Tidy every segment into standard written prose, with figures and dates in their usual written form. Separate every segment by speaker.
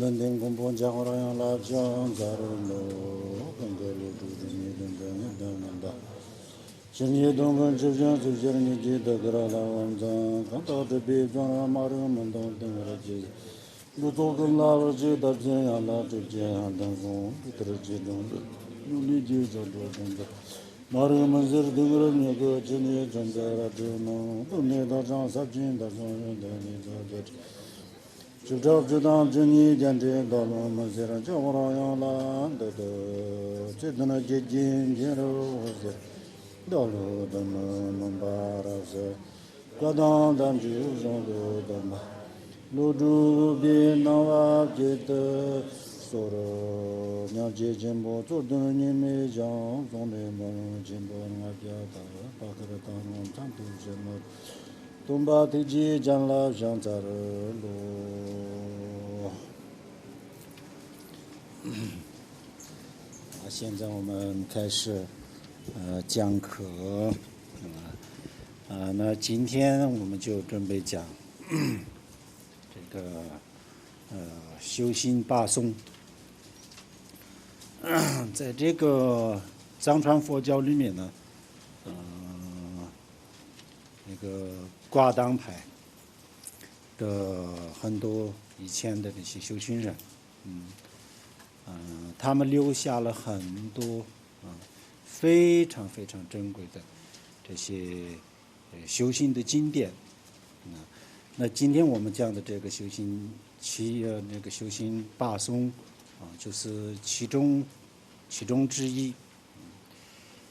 Speaker 1: 等定公婆家伙让拉江扎罗罗，跟个路途的你等等。今夜东跟之前最近你记得个拉王张，看到的别装了马人们等等了记。路途跟拉了记得这样拉就这样等风，不得这种的，有你就这种的。马人们是等个那个今夜正在拉着呢，不那到张三金的上人的你这。就照知道这你见这道路么些人叫我老样啦的，这等那接近见了我些道路的么巴拉些，挂当咱就上路的嘛，路主边那瓦接的，说了娘接近不做的你没讲，总得么进步那表达，把个的当中咱都什么。东巴提吉将拉香扎尔罗。现在我们开始讲课那今天我们就准备讲这个修心八颂。在这个藏传佛教里面呢，那个挂当派的很多以前的那些修行人，他们留下了很多非常非常珍贵的这些修行的经典。那今天我们讲的这个修行那个修行八颂就是其中之一。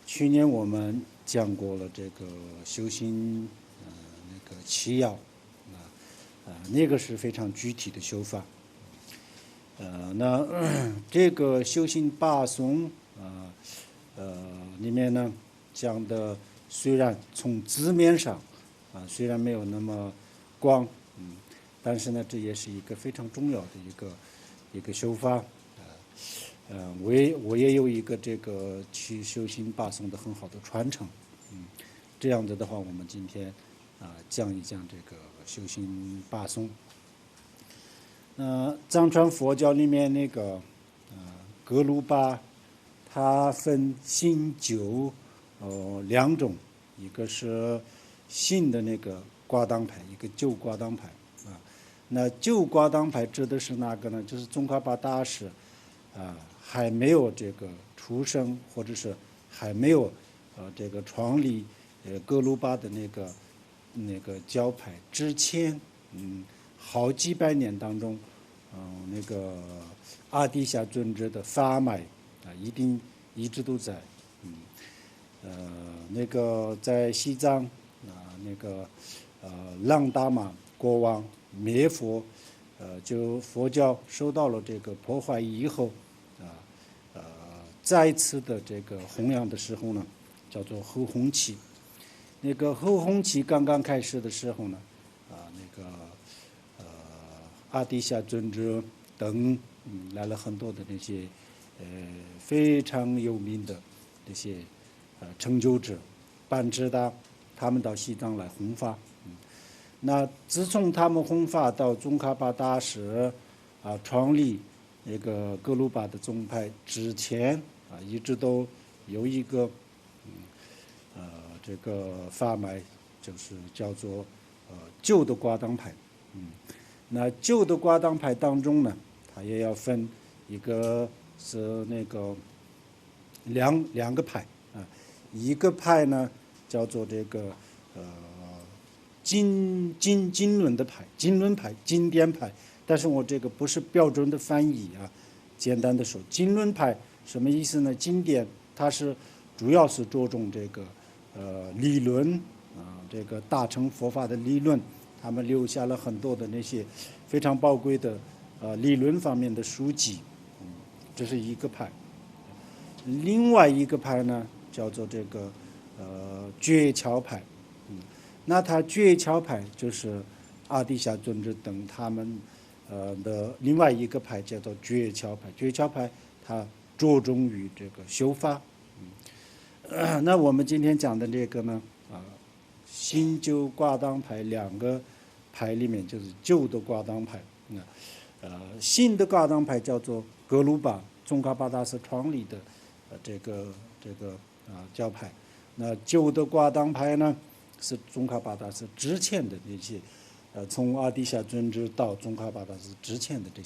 Speaker 1: 去年我们讲过了这个修行那个七要那个是非常具体的修法。那这个修行八颂里面呢讲的虽然从字面上虽然没有那么广，但是呢这也是一个非常重要的一个修法。我也有一个这个去修行八颂的很好的传承。这样子的话，我们今天讲一讲这个修行八颂。藏传佛教里面那个格鲁巴，它分新旧两种，一个是新的那个挂当派，一个旧挂当派那旧挂当派指的是哪个呢？就是宗喀巴大师还没有这个出生，或者是还没有这个创立格鲁巴的那个教派之前，好几百年当中，那个阿底峡尊者的法脉一直都在。那个在西藏那个浪达玛国王灭佛，就佛教受到了这个破坏以后再次的这个弘扬的时候呢，叫做后弘期。那个后弘期刚刚开始的时候呢，那个阿底峡尊者等来了很多的那些非常有名的这些成就者、班智达，他们到西藏来弘法。那自从他们弘法到宗喀巴大师创立那个格鲁巴的宗派之前一直都有一个这个法脉，就是叫做旧的挂当派。那旧的挂当派当中呢，它也要分一个是那个两个派一个派呢叫做这个经论的派，经论派、经典派，但是我这个不是标准的翻译简单的说，经论派什么意思呢？经典它是主要是着重这个理论这个大乘佛法的理论，他们留下了很多的那些非常宝贵的理论方面的书籍。这是一个派。另外一个派呢叫做这个觉窍派。那他觉窍派就是阿底峡尊者等他们的另外一个派叫做觉窍派。觉窍派它着重于这个修法。那我们今天讲的这个呢新旧挂当派两个派里面，就是旧的挂当派
Speaker 2: 新的噶当派叫做格鲁巴宗喀巴大师创立的这个教派。那旧的噶当派呢，是宗喀巴大师之前的那些从阿底峡尊者到宗喀巴大师之前的这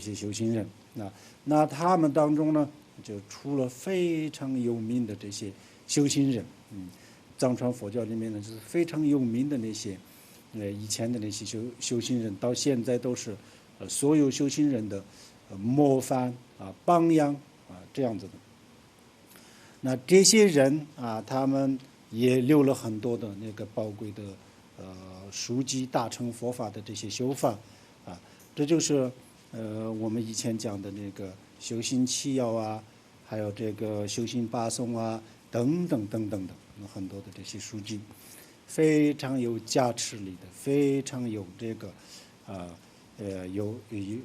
Speaker 2: 些修行人。那他们当中呢，就出了非常有名的这些修行人。藏传佛教里面呢，就是非常有名的那些以前的那些修行人，到现在都是所有修行人的模范榜样这样子的。那这些人他们也留了很多的那个宝贵的书籍，大乘佛法的这些修法这就是我们以前讲的那个修行契要还有这个修行八颂等等等等的很多的这些书籍，非常有加持力的，非常有这个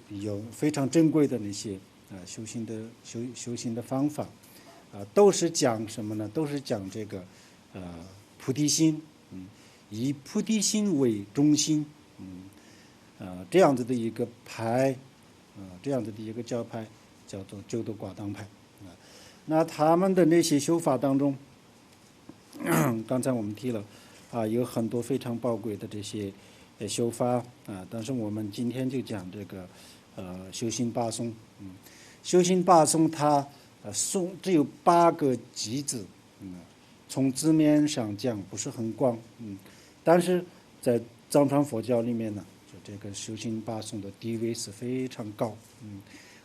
Speaker 2: 有非常珍贵的那些修行的方法都是讲什么呢？都是讲这个菩提心，以菩提心为中心，这样子的一个派，这样子的一个教派叫做旧的噶当派。那他们的那些修法当中，刚才我们提了有很多非常宝贵的这些修法但是我们今天就讲这个修行八颂。修行八颂它颂只有8个偈子，从字面上讲不是很广，但是在藏传佛教里面呢，就这个修行八颂的地位是非常高。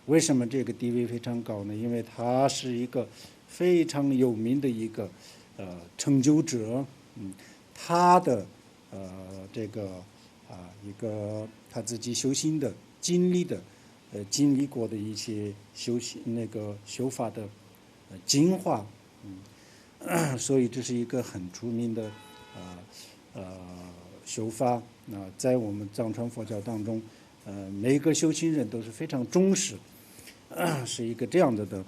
Speaker 2: 为什么这个地位非常高呢？因为他是一个非常有名的一个成就者，他的这个一个他自己修行的经历过的一些修法的精华，所以这是一个很出名的修法。在我们藏传佛教当中，每个修行人都是非常重视，是一个这样子的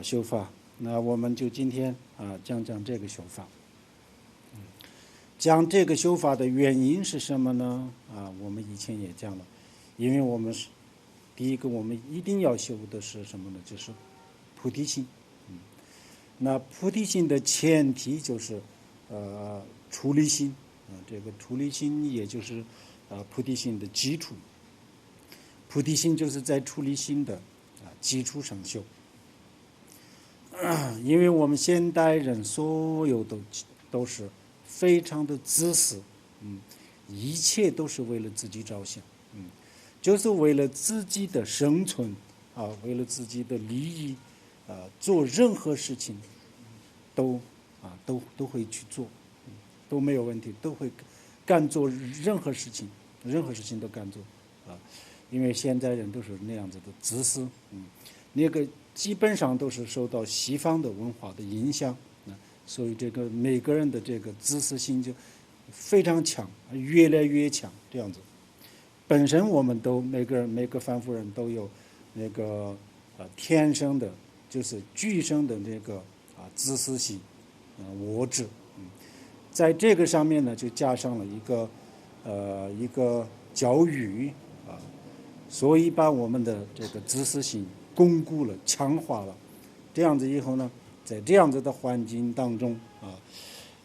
Speaker 2: 修法。那我们就今天讲讲这个修法。讲这个修法的原因是什么呢？我们以前也讲了，因为我们第一个我们一定要修的是什么呢？就是菩提心。那菩提心的前提就是出离心，这个出离心也就是菩提心的基础。菩提心就是在出离心的基础上修。因为我们现代人所有都是非常的自私，一切都是为了自己着想，就是为了自己的生存为了自己的利益做任何事情都会去做，都没有问题，都会干做任何事情都干做因为现在人都是那样子的自私，那个基本上都是受到西方的文化的影响，所以这个每个人的这个自私心就非常强，越来越强这样子。本身我们都每个凡夫人都有那个天生的，就是具生的那个自私心，我执，在这个上面呢，就加上了一个教育所以把我们的这个自私心巩固了、强化了。这样子以后呢，在这样子的环境当中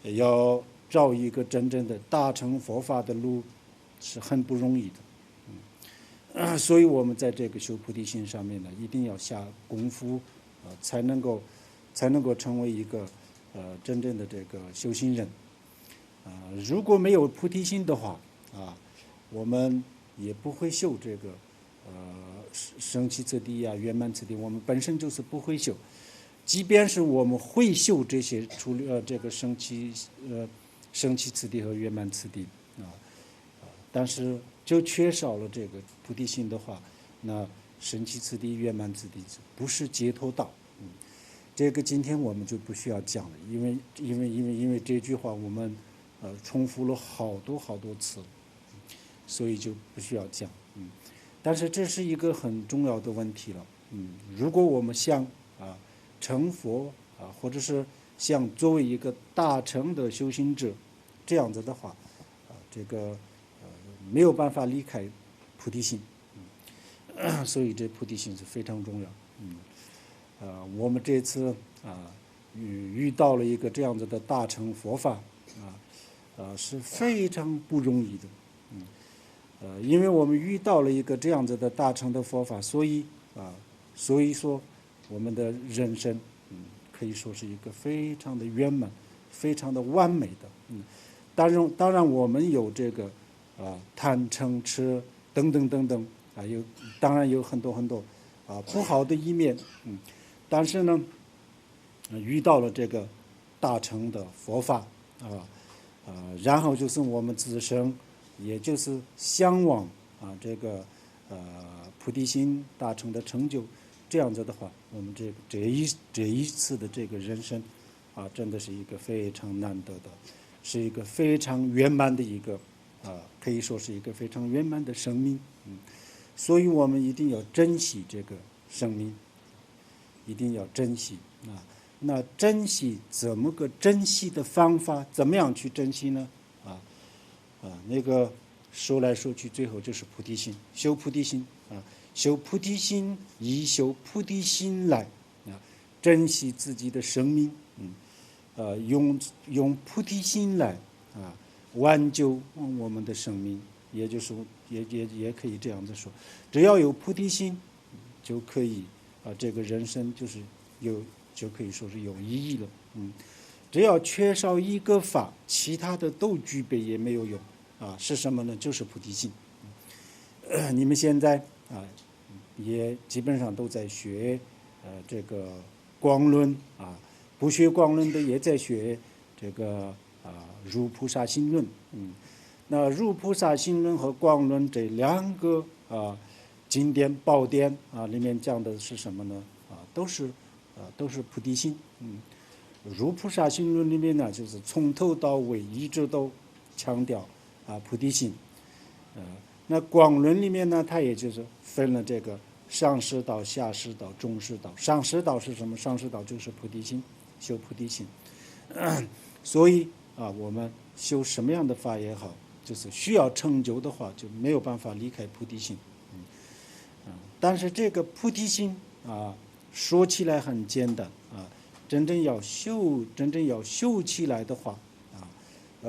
Speaker 2: 要找一个真正的大乘佛法的路是很不容易的。所以我们在这个修菩提心上面呢，一定要下功夫才能够成为一个真正的这个修行人。如果没有菩提心的话我们也不会修这个生起次第圆满次第，我们本身就是不会修。即便是我们会修这些这个生起次第和圆满次第但是就缺少了这个菩提心的话，那生起次第圆满次第不是解脱道。这个今天我们就不需要讲了，因为这句话我们重复了好多次，所以就不需要讲。但是这是一个很重要的问题了。如果我们想成佛或者是想作为一个大乘的修行者这样子的话这个没有办法离开菩提心，所以这菩提心是非常重要。我们这次遇到了一个这样子的大乘佛法是非常不容易的。因为我们遇到了一个这样子的大乘的佛法，所以说我们的人生可以说是一个非常的圆满、非常的完美的。当然我们有这个贪嗔痴等等等等当然有很多很多不好的一面。但是呢遇到了这个大乘的佛法然后就是我们自身也就是向往这个菩提心大乘的成就，这样子的话，我们这一次的这个人生真的是一个非常难得的，是一个非常圆满的一个可以说是一个非常圆满的生命。所以我们一定要珍惜这个生命，一定要珍惜那珍惜怎么个珍惜的方法？怎么样去珍惜呢？那个说来说去，最后就是菩提心，修菩提心修菩提心，以修菩提心来珍惜自己的生命，用菩提心来挽救我们的生命，也就是也可以这样子说，只要有菩提心，就可以这个人生就可以说是有意义了。只要缺少一个法，其他的都具备也没有用是什么呢？就是菩提心。你们现在也基本上都在学这个光论不学光论的也在学这个入菩萨心论。那入菩萨心论和光论这两个经典宝典里面讲的是什么呢？都是菩提心。入菩萨心论里面呢，就是从头到尾一直都强调菩提心。那广论里面呢，它也就是分了这个上师道、下师道、中师道。上师道是什么？上师道就是菩提心，修菩提心。所以我们修什么样的法也好，就是需要成就的话，就没有办法离开菩提心。但是这个菩提心说起来很简单真正要修起来的话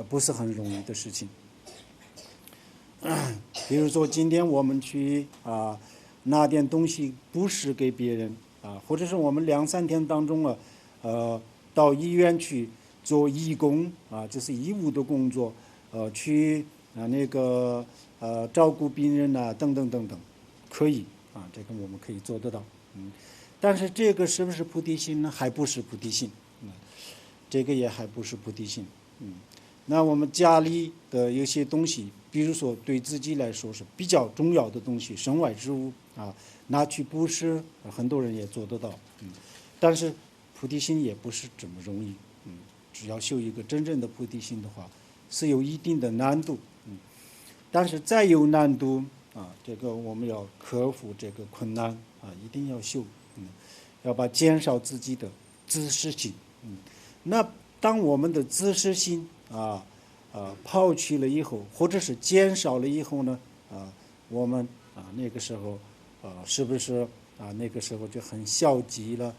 Speaker 2: 不是很容易的事情。比如说今天我们去拿点东西布施给别人或者是我们2-3天当中到医院去做义工就是义务的工作去那个照顾病人等等等等，可以这个我们可以做得到。但是这个是不是菩提心呢？还不是菩提心。这个也还不是菩提心。那我们家里的有些东西，比如说对自己来说是比较重要的东西，身外之物拿去布施，很多人也做得到。但是菩提心也不是这么容易。只要修一个真正的菩提心的话，是有一定的难度。但是再有难度这个我们要克服这个困难一定要修。要减少自己的自私心。那当我们的自私心抛弃了以后，或者是减少了以后呢我们那个时候是不是那个时候就很消极了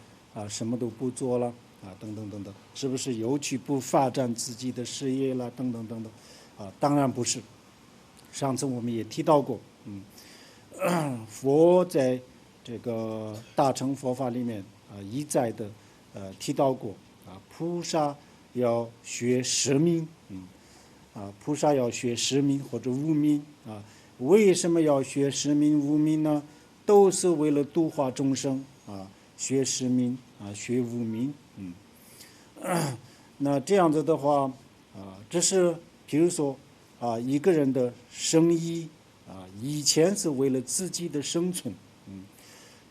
Speaker 2: 什么都不做了等等等等，是不是又去不发展自己的事业了等等等等当然不是。上次我们也提到过佛在这个大乘佛法里面一再的提到过菩萨要学实名。菩萨要学实名或者无名为什么要学实名无名呢？都是为了度化众生学实名学无名。那这样子的话这是比如说一个人的生意以前是为了自己的生存。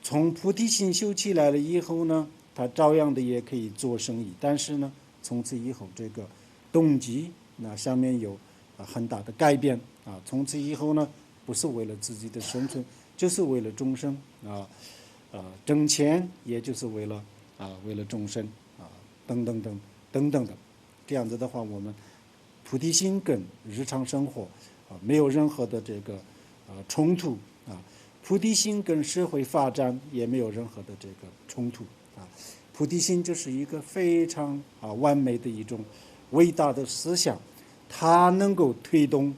Speaker 2: 从菩提心修起来了以后呢，他照样的也可以做生意，但是呢从此以后这个动机那上面有很大的改变从此以后呢不是为了自己的生存，就是为了众生挣钱也就是为了众生等等等等等的。这样子的话，我们菩提心跟日常生活没有任何的这个冲突啊。菩提心跟社会发展也没有任何的这个冲突啊。菩提心就是一个非常完美的一种伟大的思想，它能够推动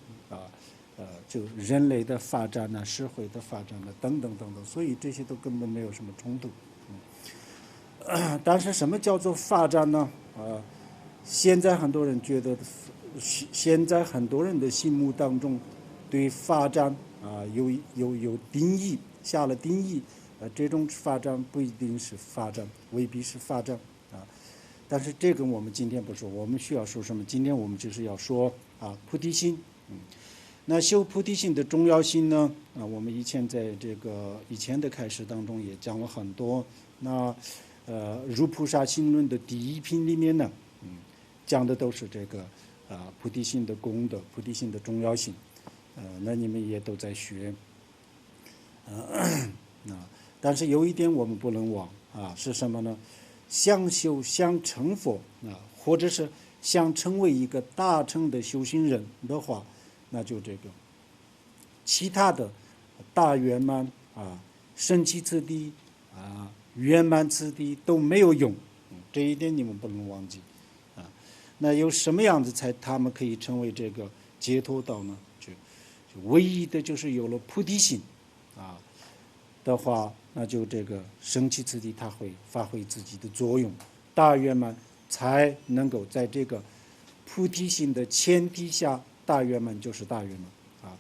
Speaker 2: 就人类的发展呐、社会的发展呐等等等等，所以这些都根本没有什么冲突。但是什么叫做发展呢？现在很多人觉得，现在很多人的心目当中，对发展有定义，下了定义，这种发展不一定是发展，未必是发展啊。但是这个我们今天不说，我们需要说什么？今天我们就是要说菩提心。那修菩提心的重要性呢？我们以前在这个以前的开始当中也讲了很多。那入菩萨心论的第一品里面呢，讲的都是这个菩提心的功德，菩提心的重要性。那你们也都在学。但是有一点我们不能忘是什么呢？想修想成佛或者是想成为一个大乘的修行人的话，那就这个其他的大圆满升起次第圆满次第都没有用，这一点你们不能忘记那有什么样子才他们可以成为这个解脱道呢？就唯一的就是有了菩提心的话，那就这个升起次第它会发挥自己的作用，大圆满才能够在这个菩提心的前提下，大圆满就是大圆满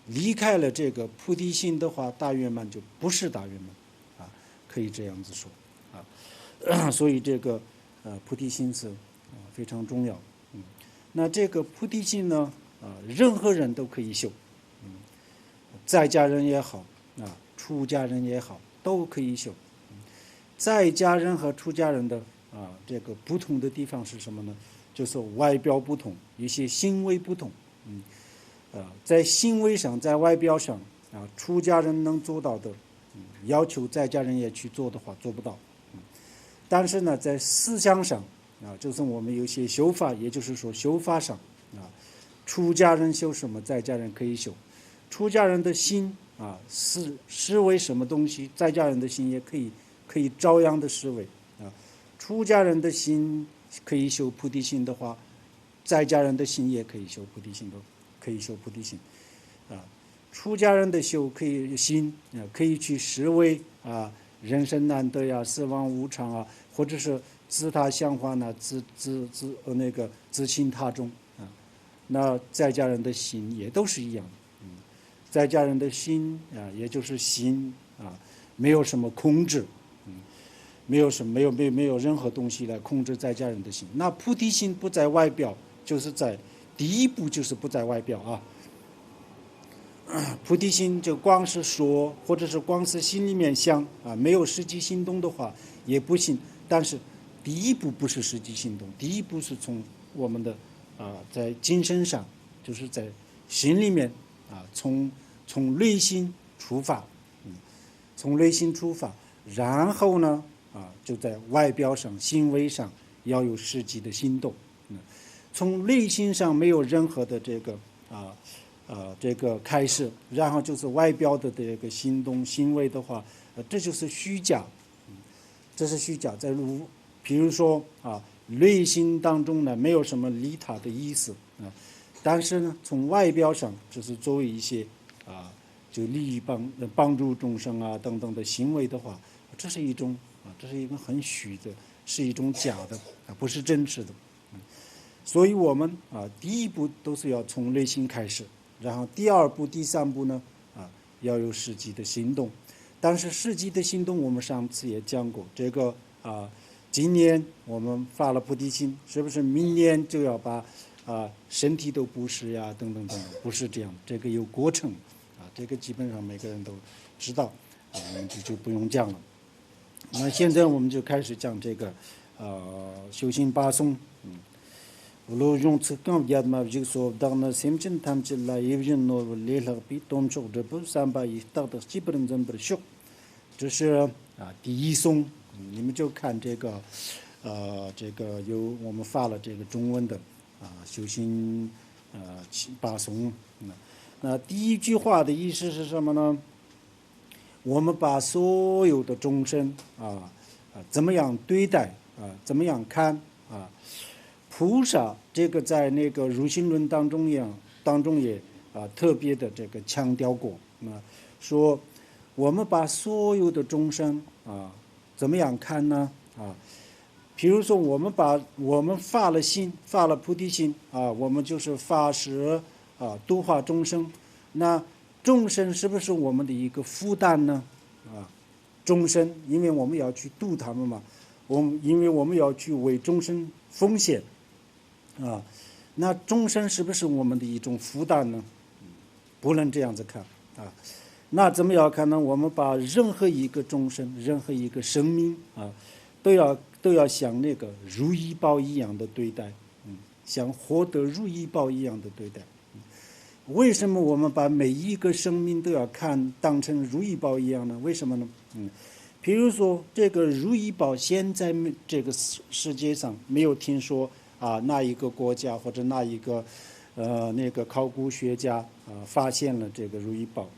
Speaker 2: 离开了这个菩提心的话，大圆满就不是大圆满可以这样子说所以这个菩提心是非常重要。那这个菩提心呢任何人都可以修，在家人也好出家人也好都可以修。在家人和出家人的这个不同的地方是什么呢？就是外表不同，一些行为不同。在行为上，在外表上出家人能做到的，要求在家人也去做的话做不到。但是呢，在思想上就是我们有些修法，也就是说修法上出家人修什么，在家人可以修。出家人的心思维什么东西，在家人的心也可以照样的思维出家人的心可以修菩提心的话，在家人的心也可以修菩提心的，可以修菩提心出家人的修可以心可以去思维人生难得呀，死亡无常或者是自他相还自心他中那在家人的心也都是一样的。在家人的心也就是心没有什么控制，没有任何东西来控制在家人的心。那菩提心不在外表，就是在第一步就是不在外表菩提心就光是说，或者是光是心里面想没有实际行动的话也不行。但是第一步不是实际行动，第一步是从我们的在精神上，就是在心里面从内心出发，从内心出发，然后呢就在外表上行为上要有实际的行动。从内心上没有任何的这个这个开始，然后就是外表的这个行动行为的话这就是虚假。这是虚假。比如说内心当中呢没有什么利他的意思但是呢从外表上就是作为一些就利益帮助众生等等的行为的话，这是一个很虚的，是一种假的不是真实的。所以我们第一步都是要从内心开始，然后第二步第三步呢要有实际的行动。但是实际的行动我们上次也讲过，这个今年我们发了菩提心，是不是明年就要把身体都布施呀等等等等？不是这样，这个有过程这个基本上每个人都知道我们就不用讲了。那现在我们就开始讲这个修行八颂。无用此刚亚嘛就说当那sem chân tham chân la evjin no le la pi tom chok de bu sam ba yi ta的基本真不修。这是第一颂。你们就看这个这个有我们发了这个中文的修行八颂。那第一句话的意思是什么呢？我们把所有的众生怎么样对待怎么样看菩萨这个在那个入心论当中也特别的这个强调过说我们把所有的众生怎么样看呢比如说我们发了心，发了菩提心我们就是发誓度化众生，那众生是不是我们的一个负担呢？众生，因为我们要去度他们嘛，因为我们要去为众生奉献那众生是不是我们的一种负担呢？不能这样子看那怎么样看呢？我们把任何一个众生，任何一个生命都要像那个如意宝一样的对待，像获得如意宝一样的对待。为什么我们把每一个生命都要当成如意宝一样呢？为什么呢？比如说这个如意宝现在这个世界上没有听说那一个国家或者那一个那个考古学家发现了这个如意宝，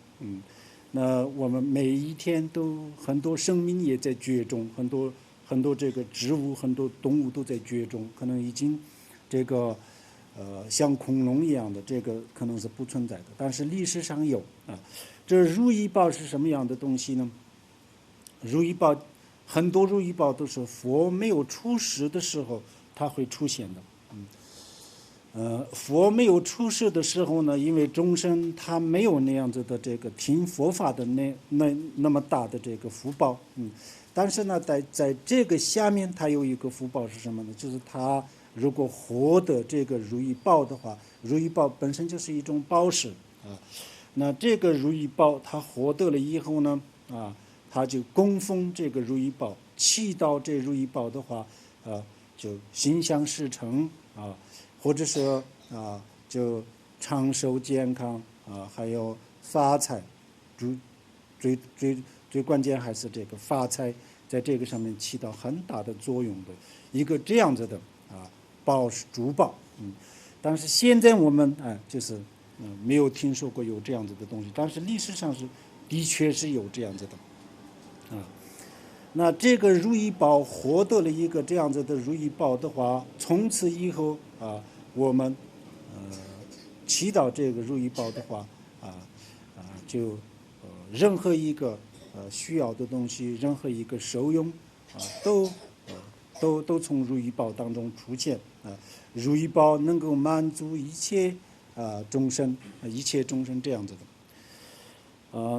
Speaker 2: 那我们每一天都很多生命也在绝种，很多这个植物很多动物都在绝种，可能已经这个像恐龙一样的这个可能是不存在的，但是历史上有这如意宝是什么样的东西呢？如意宝很多如意宝都是佛没有出世的时候它会出现的。佛没有出世的时候呢，因为众生他没有那样子的这个听佛法的那么大的这个福报，但是呢，在这个下面他有一个福报是什么呢？就是他如果获得这个如意宝的话，如意宝本身就是一种宝石那这个如意宝他获得了以后呢他就供奉这个如意宝，祈祷这如意宝的话就心想事成或者说就长寿健康还有发财，最关键还是这个发财在这个上面起到很大的作用的一个这样子的宝是珠宝但是现在我们就是没有听说过有这样子的东西，但是历史上的确是有这样子的那这个如意宝获得了一个这样子的如意宝的话，从此以后我们祈祷这个如意宝的话就任何一个需要的东西，任何一个受用都从如意宝当中出现如意宝能够满足一切众生一切众生这样子的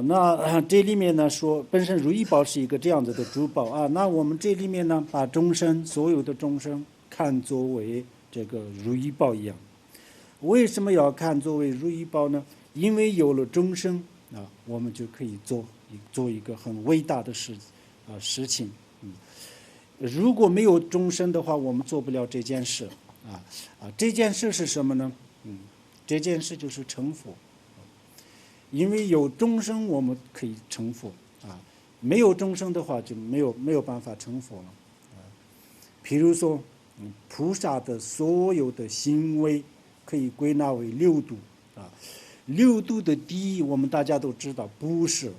Speaker 2: 那这里面呢说本身如意宝是一个这样子的珠宝那我们这里面呢把众生所有的众生看作为这个如意宝一样。为什么要看作为如意宝呢？因为有了众生我们就可以做一个很伟大的事情如果没有众生的话，我们做不了这件事这件事是什么呢？这件事就是成佛。因为有众生我们可以成佛没有众生的话就没有办法成佛了譬如说菩萨的所有的行为可以归纳为六度六度的第一我们大家都知道布施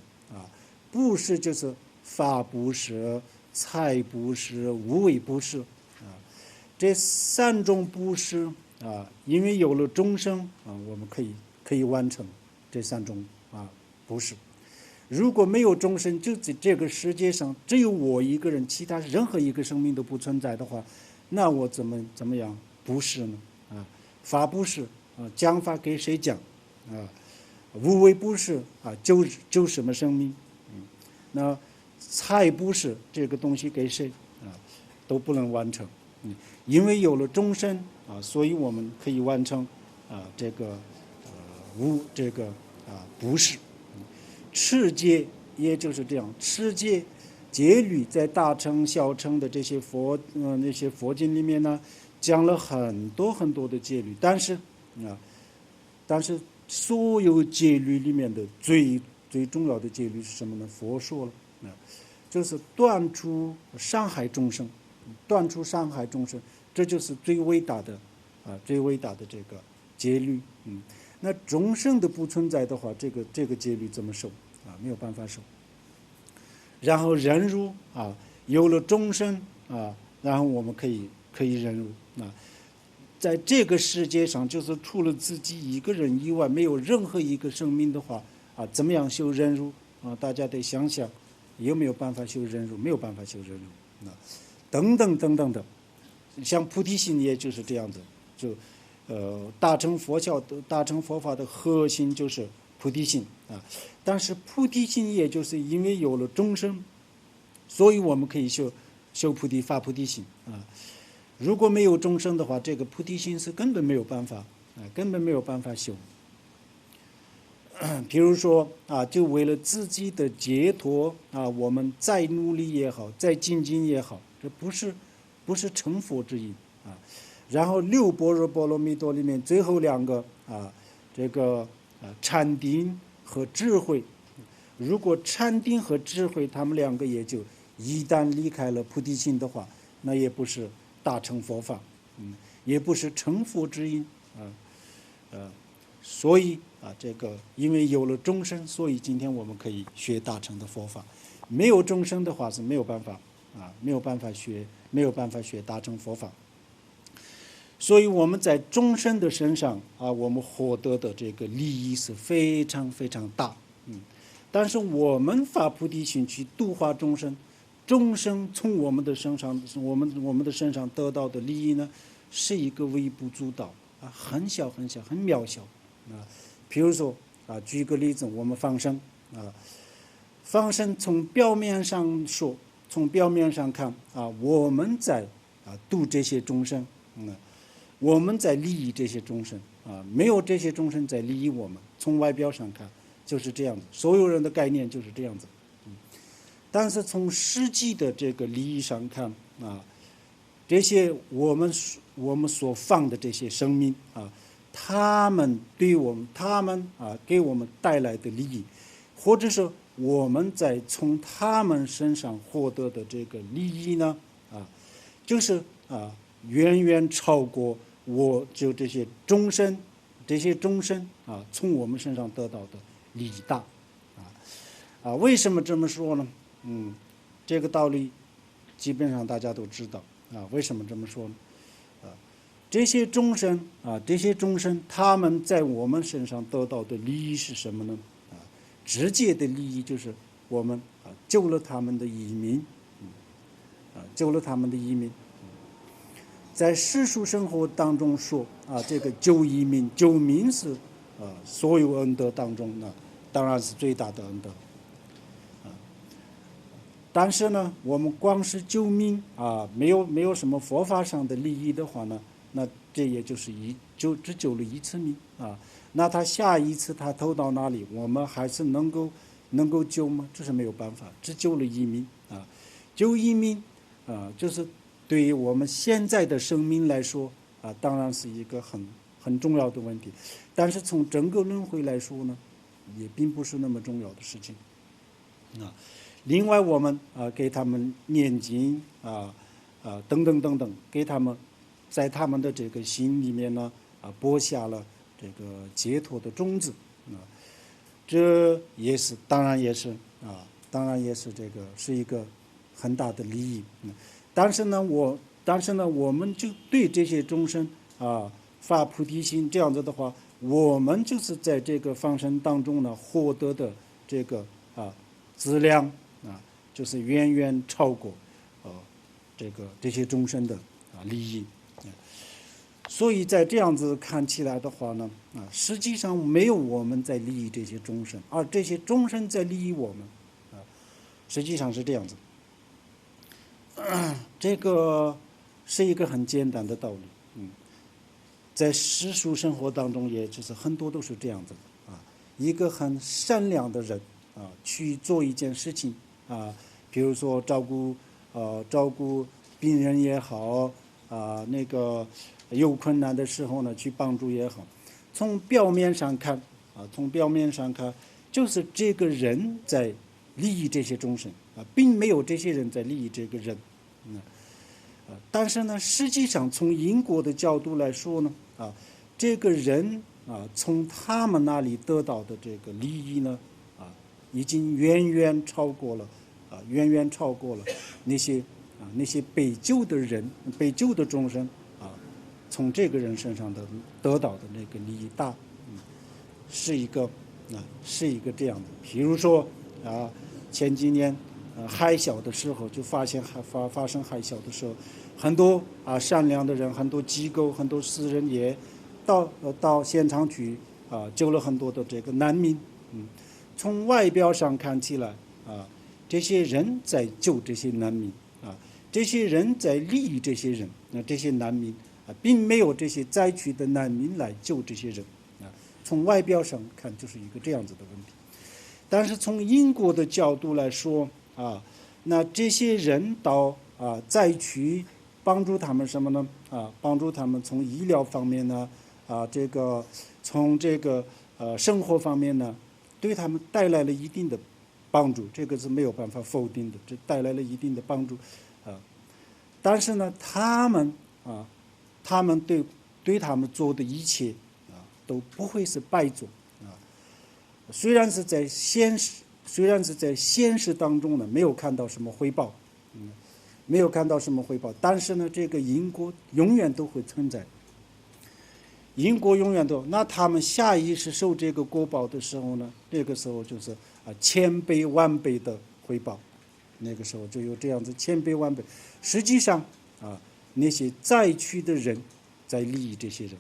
Speaker 2: 布施就是法布施、财布施、无为布施这三种布施因为有了众生我们可以完成这三种布施。如果没有众生，就在这个世界上只有我一个人，其他任何一个生命都不存在的话，那我怎么样布施呢？法布施讲法给谁讲无为布施救什么生命那财布施这个东西给谁都不能完成因为有了众生所以我们可以完成这个布施。持戒也就是这样，持戒戒律在大乘小乘的这些那些佛经里面呢讲了很多很多的戒律，但是所有戒律里面的最重要的戒律是什么呢？佛说了就是断除伤害众生，断除伤害众生，这就是最伟大的这个戒律那众生的不存在的话，这个戒律怎么守啊？没有办法守。然后忍辱啊，有了众生啊，然后我们可以忍辱啊。在这个世界上，就是除了自己一个人以外，没有任何一个生命的话啊，怎么样修忍辱啊？大家得想想，有没有办法修忍辱？没有办法修忍辱啊，等等等等的。像菩提心也就是这样子，就大乘佛法的核心就是菩提心啊。但是菩提心也就是因为有了众生，所以我们可以修菩提发菩提心啊。如果没有众生的话，这个菩提心是根本没有办法啊，根本没有办法修。比如说啊，就为了自己的解脱啊，我们再努力也好，再精进也好，这不是成佛之因啊。然后六般若波罗蜜多里面最后两个啊，这个禅定和智慧，如果禅定和智慧他们两个也就一旦离开了菩提心的话，那也不是大乘佛法，也不是成佛之因啊，所以啊，这个因为有了众生，所以今天我们可以学大乘的佛法。没有众生的话是没有办法啊，没有办法学大乘佛法。所以我们在众生的身上啊，我们获得的这个利益是非常非常大，但是我们发菩提心去度化众生，众生从我们的身上，我们的身上得到的利益呢，是一个微不足道啊，很小很小，很渺小啊。比如说啊，举个例子，我们放生啊，放生从表面上说，从表面上看啊，我们在度这些众生，我们在利益这些众生啊，没有这些众生在利益我们。从外表上看就是这样子，所有人的概念就是这样子。但是从实际的这个利益上看啊，这些我们所放的这些生命啊，他们对我们，他们给我们带来的利益，或者说我们在从他们身上获得的这个利益呢，就是远远超过就这些众生从我们身上得到的利益大为什么这么说呢？这个道理基本上大家都知道为什么这么说呢？这些众生他们在我们身上得到的利益是什么呢？直接的利益就是我们救了他们的移民，救了他们的移民。在世俗生活当中说这个救移民、救民是所有恩德当中呢，当然是最大的恩德。但是呢，我们光是救民没有什么佛法上的利益的话呢，那这也就是只救了一次民那他下一次他投到哪里，我们还是能够救吗？这是没有办法，只救了移民救移民就是对于我们现在的生命来说当然是一个很重要的问题，但是从整个轮回来说呢，也并不是那么重要的事情另外我们给他们念经等等等等，给他们在他们的这个心里面呢播下了这个解脱的种子这也是当然也是这个是一个很大的利益但是呢我们就对这些众生发菩提心，这样子的话，我们就是在这个放生当中呢获得的这个质量就是远远超过这些众生的利益所以在这样子看起来的话呢实际上没有我们在利益这些众生，而这些众生在利益我们实际上是这样子这个是一个很简单的道理在世俗生活当中，也就是很多都是这样子的一个很善良的人去做一件事情比如说照顾病人也好那个有困难的时候呢去帮助也好，从表面上看就是这个人在利益这些众生并没有这些人在利益这个人但是呢实际上从因果的角度来说呢这个人从他们那里得到的这个利益呢，已经远远超过了那些被救的人、被救的众生从这个人身上得到的那个利益大，是一个这样的。比如说前几年海啸的时候，就发生海啸的时候，很多善良的人、很多机构、很多私人也到现场去救了很多的这个难民。从外表上看起来这些人在救这些难民这些人在利益这些人这些难民并没有这些灾区的难民来救这些人从外表上看就是一个这样子的问题。但是从因果的角度来说那这些人到灾区帮助他们什么呢帮助他们从医疗方面呢这个从这个生活方面呢对他们带来了一定的帮助，这个是没有办法否定的，这带来了一定的帮助但是呢他们对他们做的一切都不会是白做虽然是在现实当中呢没有看到什么回报但是呢这个因果永远都会存在，因果永远都，那他们下意识受这个果报的时候呢，那个时候就是千倍万倍的回报，那个时候就有这样子千倍万倍。实际上那些灾区的人在利益这些人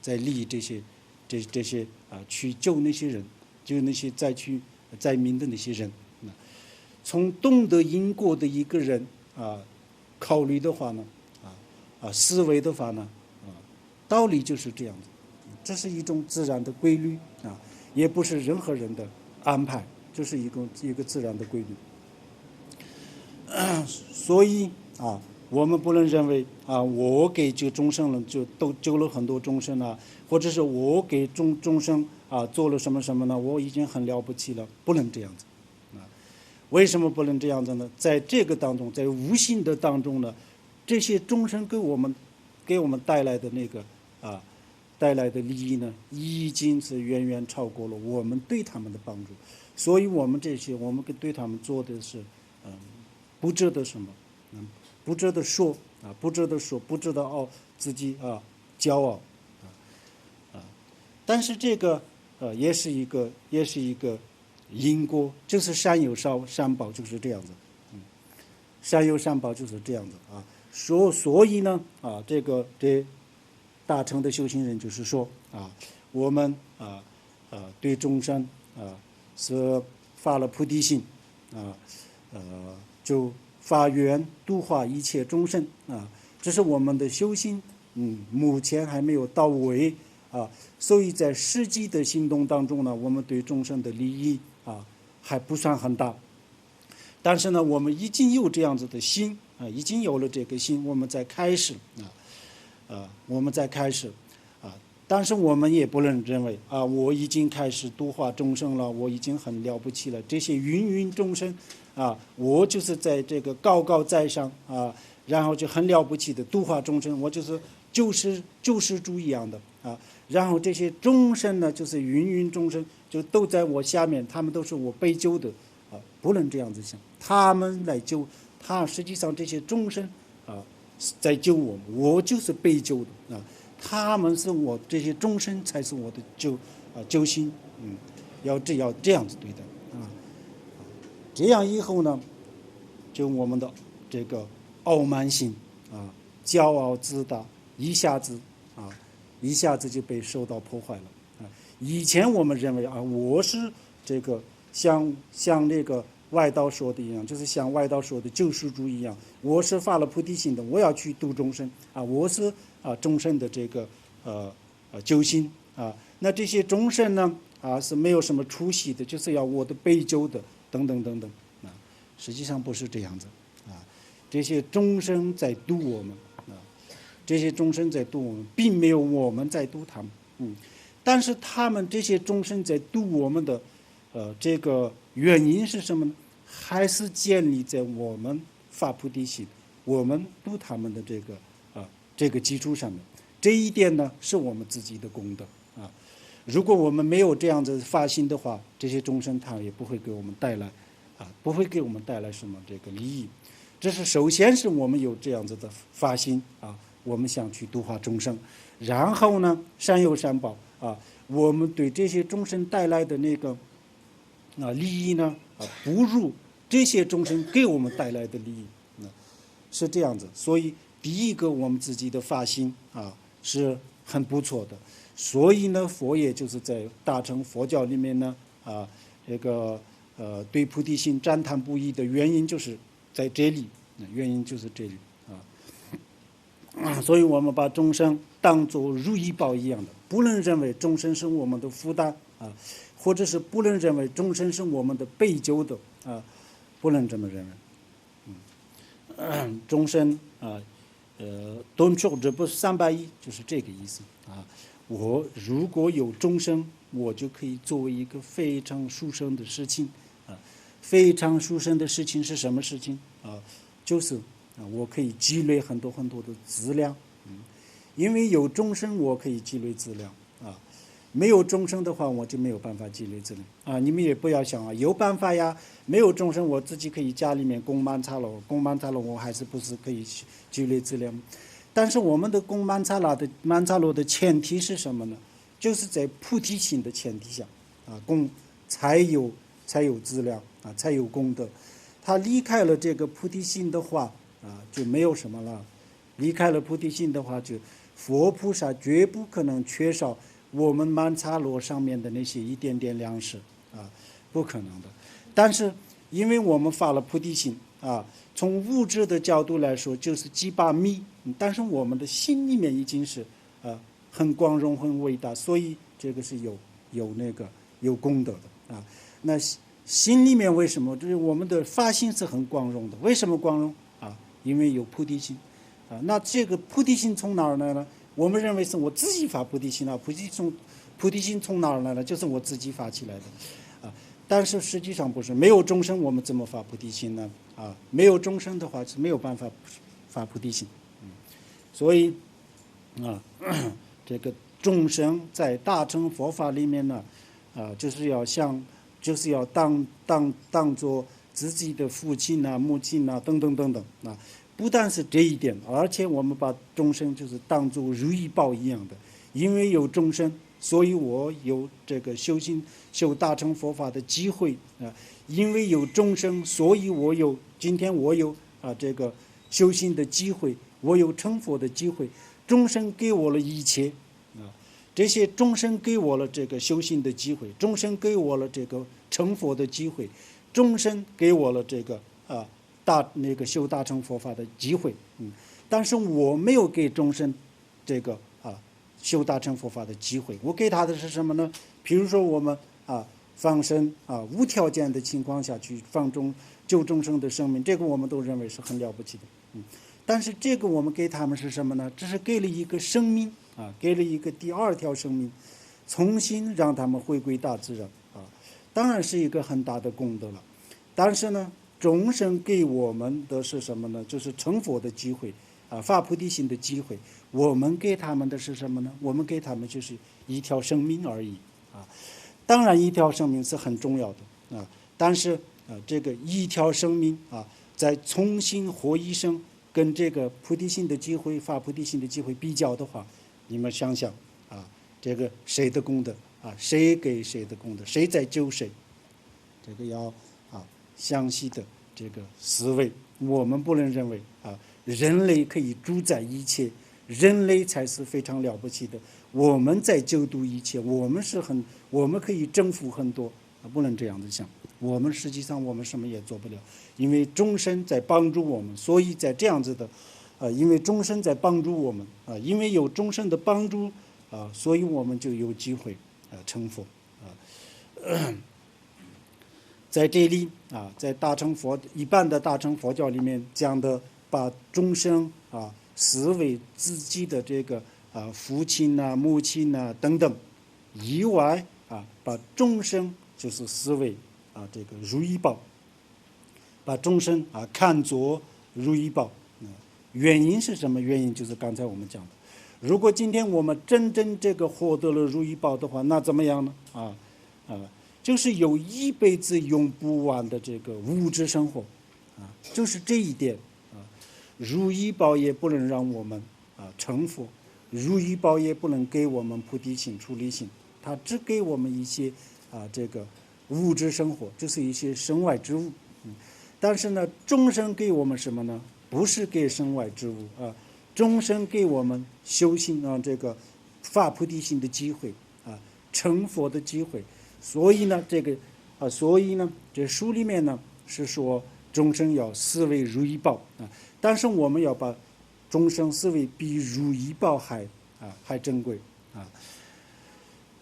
Speaker 2: 在利益这些去救那些人，救那些灾区灾民的那些人从懂得因果的一个人考虑的话呢思维的话呢道理就是这样子，这是一种自然的规律也不是任何人的安排，这是一个自然的规律所以我们不能认为我给这个众生了就都救了很多众生或者是我给众生做了什么什么呢，我已经很了不起了，不能这样子为什么不能这样子呢？在这个当中，在无形的当中呢，这些众生给我们带来的那个带来的利益呢，已经是远远超过了我们对他们的帮助，所以我们对他们做的是不值得什么不值得说不值得自己骄傲但是这个也是一个因果，就是善有善报，就是这样子善有善报就是这样子所以呢这大乘的修行人就是说我们对众生是发了菩提心就发愿度化一切众生这是我们的修行目前还没有到位所以在实际的行动当中呢，我们对众生的利益还不算很大，但是呢我们已经有这样子的心已经有了这个心，我们在开始但是我们也不能认为我已经开始度化众生了，我已经很了不起了，这些芸众生我就是在这个高高在上然后就很了不起的度化众生，我就是救世主一样的然后这些众生呢就是芸众生就都在我下面，他们都是我被救的不能这样子想，他们来救实际上这些众生在救我们，我就是被救的他们是我这些众生才是我的救星要这样子对待这样以后呢就我们的这个傲慢心骄傲自大一下子就被受到破坏了以前我们认为我是这个像那个外道说的一样，就是像外道说的救世主一样，我是发了菩提心的，我要去度众生我是众生的这个救星那这些众生呢是没有什么出息的，就是要我的被救的等等等等实际上不是这样子这些众生在度我们这些众生在度我们，并没有我们在度他们但是他们这些众生在度我们的这个原因是什么呢？还是建立在我们发菩提心，我们度他们的这个基础上面。这一点呢是我们自己的功德如果我们没有这样子发心的话，这些众生他也不会给我们带来不会给我们带来什么这个利益。这是首先是我们有这样子的发心我们想去度化众生，然后呢，善有善报我们对这些众生带来的那个利益呢不如这些众生给我们带来的利益是这样子。所以第一个我们自己的发心是很不错的。所以呢，佛也就是在大乘佛教里面呢这个对菩提心赞叹不已的原因就是在这里，原因就是这里所以我们把众生当作如意宝一样的，不能认为众生是我们的负担或者是不能认为众生是我们的被救的不能这么认为。众生顿觉这不310就是这个意思我如果有众生，我就可以作为一个非常殊胜的事情非常殊胜的事情是什么事情就是我可以积累很多很多的资粮因为有众生我可以积累资粮没有众生的话我就没有办法积累资粮你们也不要想有办法呀，没有众生我自己可以家里面供曼茶罗我还是不是可以积累资粮。但是我们的供曼茶罗的前提是什么呢？就是在菩提心的前提下供才有资粮才有功德。他离开了这个菩提心的话就没有什么了。离开了菩提心的话，就佛菩萨绝不可能缺少我们曼茶罗上面的那些一点点粮食不可能的。但是因为我们发了菩提心从物质的角度来说就是几把米，但是我们的心里面已经是很光荣很伟大，所以这个是有功德的那心里面为什么就是我们的发心是很光荣的？为什么光荣因为有菩提心那这个菩提心从哪儿来呢？我们认为是我自己发菩提心菩提心从哪儿来呢？就是我自己发起来的但是实际上不是，没有众生我们怎么发菩提心呢没有众生的话是没有办法发菩提心所以这个众生在大乘佛法里面呢就是要当做自己的父亲母亲等等等等不但是这一点，而且我们把众生就是当作如意宝一样的，因为有众生，所以我有这个修大乘佛法的机会因为有众生，所以今天我有这个修行的机会，我有成佛的机会。众生给我了一切这些众生给我了这个修行的机会，众生给我了这个成佛的机会，众生给我了这个修大乘佛法的机会但是我没有给众生这个修大乘佛法的机会。我给他的是什么呢？比如说我们放生无条件的情况下去救众生的生命，这个我们都认为是很了不起的但是这个我们给他们是什么呢？只是给了一个生命给了一个第二条生命，重新让他们回归大自然当然是一个很大的功德了。但是呢，众生给我们的是什么呢？就是成佛的机会发菩提心的机会。我们给他们的是什么呢？我们给他们就是一条生命而已当然一条生命是很重要的但是这个一条生命再重新活一生，跟这个菩提心的机会发菩提心的机会比较的话，你们想想这个谁的功德谁给谁的功德，谁在救谁，这个要详细的这个思维。我们不能认为人类可以主宰一切，人类才是非常了不起的，我们在救度一切，我们可以征服很多不能这样子想。我们实际上我们什么也做不了，因为众生在帮助我们，所以在这样子的因为众生在帮助我们因为有众生的帮助所以我们就有机会成佛在这里在一般的大乘佛教里面讲的，把众生视为自己的这个父亲母亲等等以外把众生就是视为这个如意宝，把众生看作如意宝原因是什么？原因就是刚才我们讲的，如果今天我们真正这个获得了如意宝的话，那怎么样呢？就是有一辈子用不完的这个物质生活，就是这一点如意宝也不能让我们成佛，如意宝也不能给我们菩提心、出离心，它只给我们一些这个物质生活，就是一些身外之物。但是呢，众生给我们什么呢？不是给身外之物众生给我们修行这个发菩提心的机会成佛的机会。所以呢，这书里面呢是说众生要思维如意宝但是我们要把众生思维比如意宝还珍贵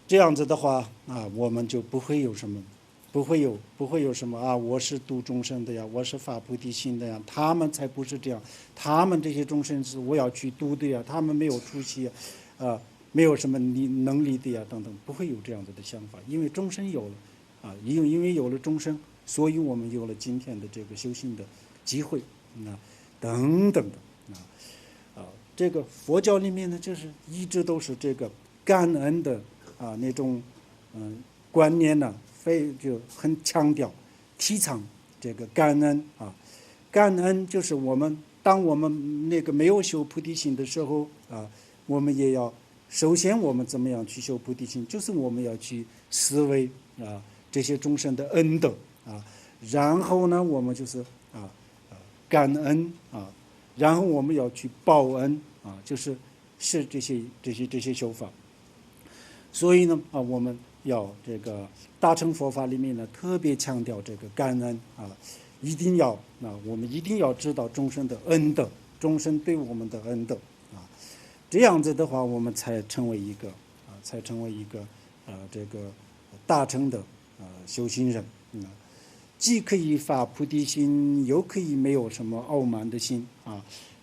Speaker 2: 这样子的话我们就不会有什么。不会有什么我是度众生的呀，我是发菩提心的呀，他们才不是这样，他们这些众生是我要去度的呀，他们没有出息没有什么能力的呀，等等，不会有这样子的想法，因为众生有了因为有了众生，所以我们有了今天的这个修行的机会等等的这个佛教里面呢，就是一直都是这个感恩的那种观念呢。就很强调提倡这个感恩感恩就是当我们那个没有修菩提心的时候我们也要首先我们怎么样去修菩提心，就是我们要去思维这些众生的恩德然后呢我们就是感恩然后我们要去报恩就是这些修法。所以呢我们要这个大乘佛法里面呢特别强调这个感恩一定要我们一定要知道众生的恩德，众生对我们的恩德这样子的话我们才成为一个这个大乘的修行人既可以发菩提心，又可以没有什么傲慢的心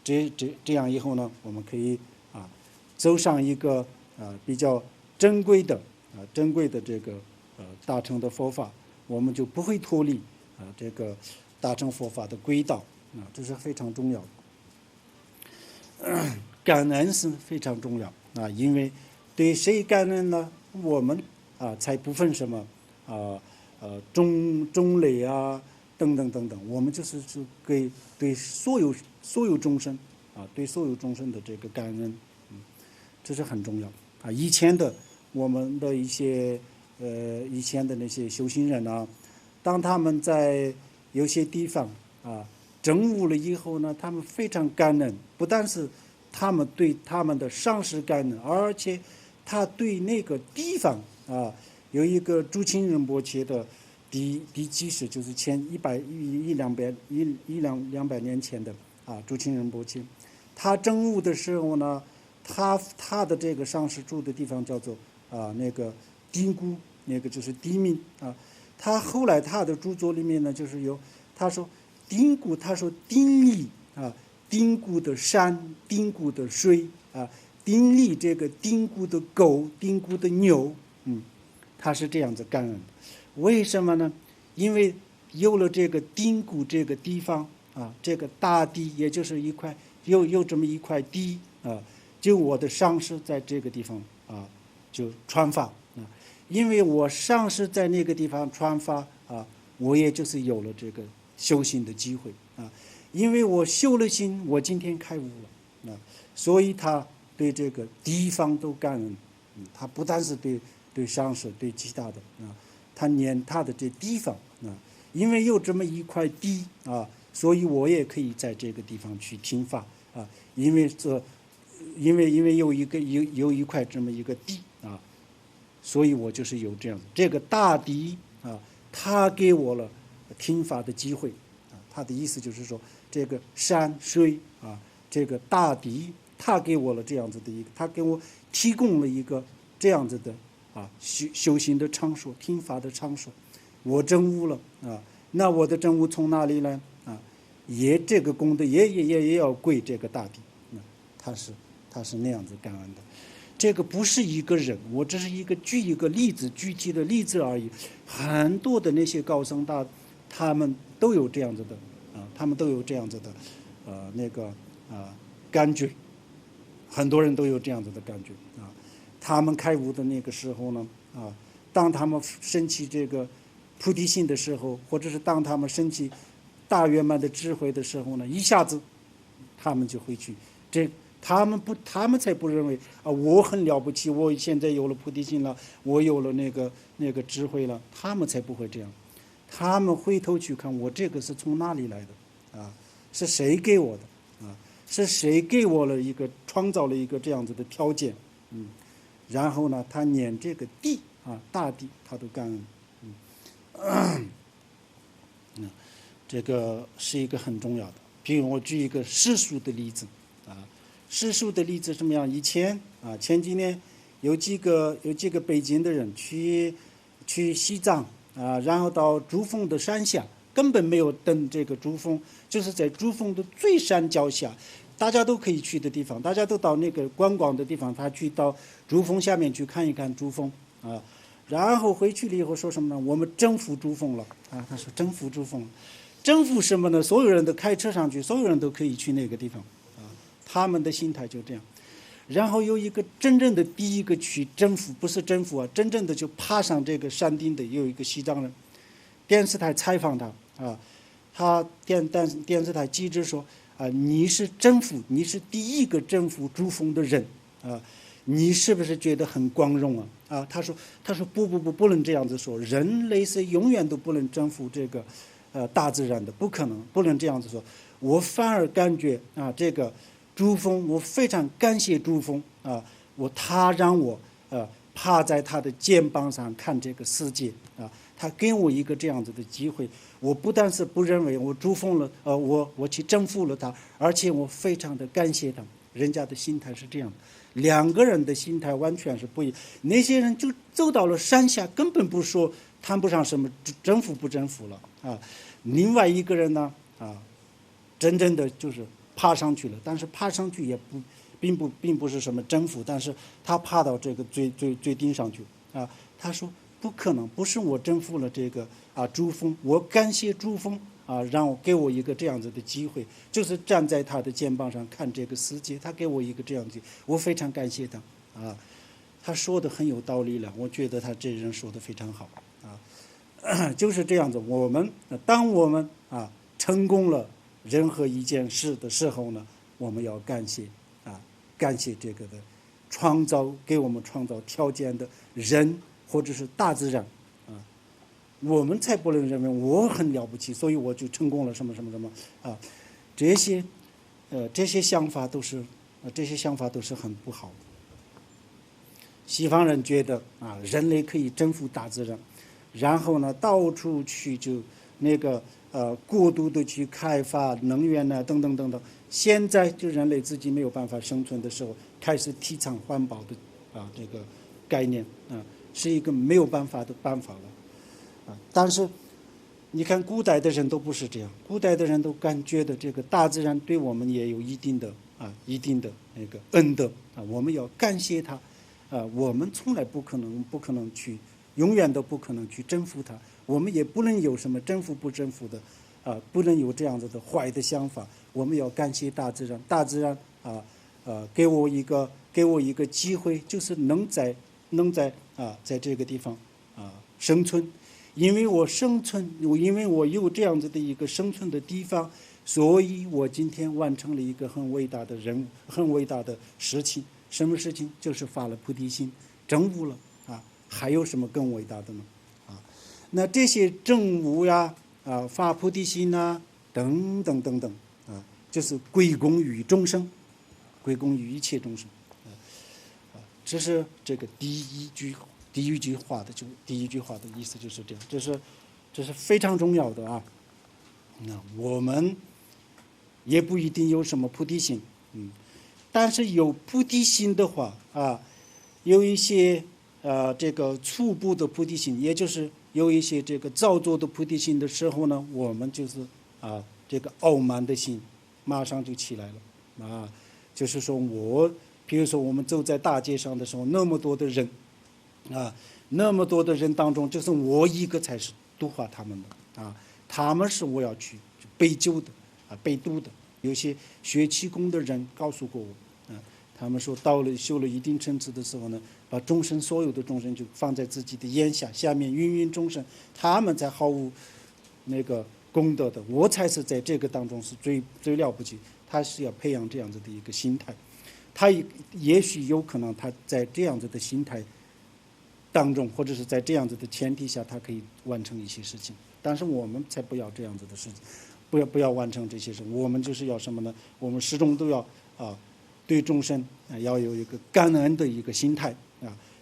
Speaker 2: 这样以后呢，我们可以走上一个比较珍贵的这个大乘的佛法，我们就不会脱离这个大乘佛法的轨道这是非常重要的。感恩是非常重要因为对谁感恩呢？我们才不分什么种类等等等等，我们就是对所有众生对所有众生的这个感恩这是很重要以前的我们的以前的那些修行人当他们在有些地方证悟了以后呢，他们非常感恩，不但是他们对他们的上师感恩，而且他对那个地方有一个珠钦仁波切的第几世，就是前200年前的珠钦仁波切，他证悟的时候呢，他的这个上师住的地方叫做那个丁姑，那个就是地名他后来他的著作里面呢，就是他说丁姑，他说丁力丁姑的山，丁姑的水丁力这个丁姑的狗，丁姑的牛他是这样子感恩的。为什么呢？因为有了这个丁姑这个地方这个大地，也就是有这么一块地就我的上师在这个地方就传法因为我上师在那个地方传法我也就是有了这个修行的机会因为我修了心，我今天开悟了所以他对这个地方都感恩他不但是对上师，对其他的他连他的这地方因为有这么一块地所以我也可以在这个地方去听法因为有一块这么一个地所以我就是有这样这个大地他给我了听法的机会他的意思就是说这个山水这个大地他给我了这样子的他给我提供了一个这样子的修行的场所，听法的场所，我证悟了那我的证悟从哪里来也这个功德也要归这个大地他是那样子感恩的。这个不是一个人，我只是举一个例子，具体的例子而已。很多的那些高僧他们都有这样子的他们都有这样子的那个感觉很多人都有这样子的感觉啊。他们开悟的那个时候呢，当他们升起这个菩提心的时候，或者是当他们升起大圆满的智慧的时候呢，一下子他们就会去他们才不认为我很了不起，我现在有了菩提心了，我有了那个智慧了，他们才不会这样。他们回头去看，我这个是从哪里来的是谁给我的是谁给我了创造了一个这样子的条件然后呢，他连这个地大地他都感恩这个是一个很重要的。比如我举一个世俗的例子世俗的例子什么样？以前前几年有几个北京的人去西藏然后到珠峰的山下，根本没有登这个珠峰，就是在珠峰的最山脚下，大家都可以去的地方，大家都到那个观光的地方，他去到珠峰下面去看一看珠峰然后回去了以后说什么呢？我们征服珠峰了他说征服珠峰了，征服什么呢？所有人都开车上去，所有人都可以去那个地方他们的心态就这样。然后有一个真正的第一个去征服，不是征服真正的就爬上这个山顶的有一个西藏人，电视台采访他他电视台记者说你是你是第一个征服珠峰的人你是不是觉得很光荣他说不能这样子说，人类是永远都不能征服这个大自然的，不可能，不能这样子说。我反而感觉这个珠峰，我非常感谢珠峰他让我趴在他的肩膀上看这个世界他给我一个这样子的机会。我不但是不认为我珠峰了我去征服了他，而且我非常的感谢他。人家的心态是这样的，两个人的心态完全是不一样。那些人就走到了山下，根本不说谈不上什么征服不征服了另外一个人呢真正的就是爬上去了，但是爬上去也并不是什么征服，但是他爬到这个最顶上去他说不可能，不是我征服了这个珠峰，我感谢珠峰让我给我一个这样子的机会，就是站在他的肩膀上看这个世界，他给我一个这样子，我非常感谢他他说的很有道理了，我觉得他这人说的非常好就是这样子。当我们成功了任何一件事的时候呢，我们要感谢这个的给我们创造条件的人或者是大自然我们才不能认为我很了不起，所以我就成功了什么什么什么这些想法都是很不好的。西方人觉得人类可以征服大自然，然后呢到处去就过度的去开发能源等等等等。现在就人类自己没有办法生存的时候，开始提倡环保的这个概念是一个没有办法的办法了但是你看古代的人都不是这样，古代的人都感觉的这个大自然对我们也有一定的那个恩德我们要感谢它我们从来不可能去，永远都不可能去征服它，我们也不能有什么征服不征服的不能有这样子的坏的想法。我们要感谢大自然，大自然给我一个机会，就是能在这个地方生存。因为我有这样子的一个生存的地方，所以我今天完成了一个很伟大的任务，很伟大的事情。什么事情？就是发了菩提心，证悟了还有什么更伟大的呢那这些证悟发菩提心等等等等就是归功于众生，归功于一切众生这是这个第一句话的意思就是这样，这是非常重要的那我们也不一定有什么菩提心但是有菩提心的话有一些这个初步的菩提心，也就是有一些这个造作的菩提心的时候呢，我们就是这个傲慢的心马上就起来了就是说比如说我们走在大街上的时候，那么多的人那么多的人当中，就是我一个才是度化他们的他们是我要去被救的被度的。有些学气功的人告诉过我他们说修了一定层次的时候呢，把众生所有的众生就放在自己的眼下面芸芸众生，他们才毫无那个功德的，我才是在这个当中是最了不起。他是要培养这样子的一个心态，他也许有可能他在这样子的心态当中，或者是在这样子的前提下，他可以完成一些事情。但是我们才不要这样子的事情，不要完成这些事。我们就是要什么呢？我们始终都要对众生要有一个感恩的一个心态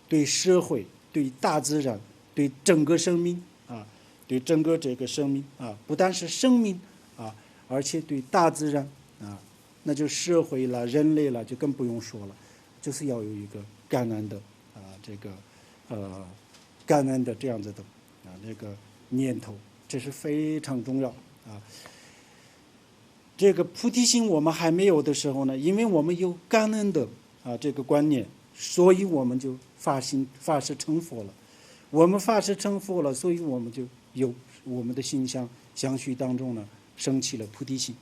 Speaker 2: 对社会、对大自然、对整个生命对整个这个生命不但是生命而且对大自然那就社会了、人类了，就更不用说了，就是要有一个感恩的这个感恩的这样子的那个念头，这是非常重要这个菩提心我们还没有的时候呢，因为我们有感恩的这个观念，所以我们就发誓成佛了。我们发誓成佛了，所以我们就有我们的心相续当中呢，升起了菩提心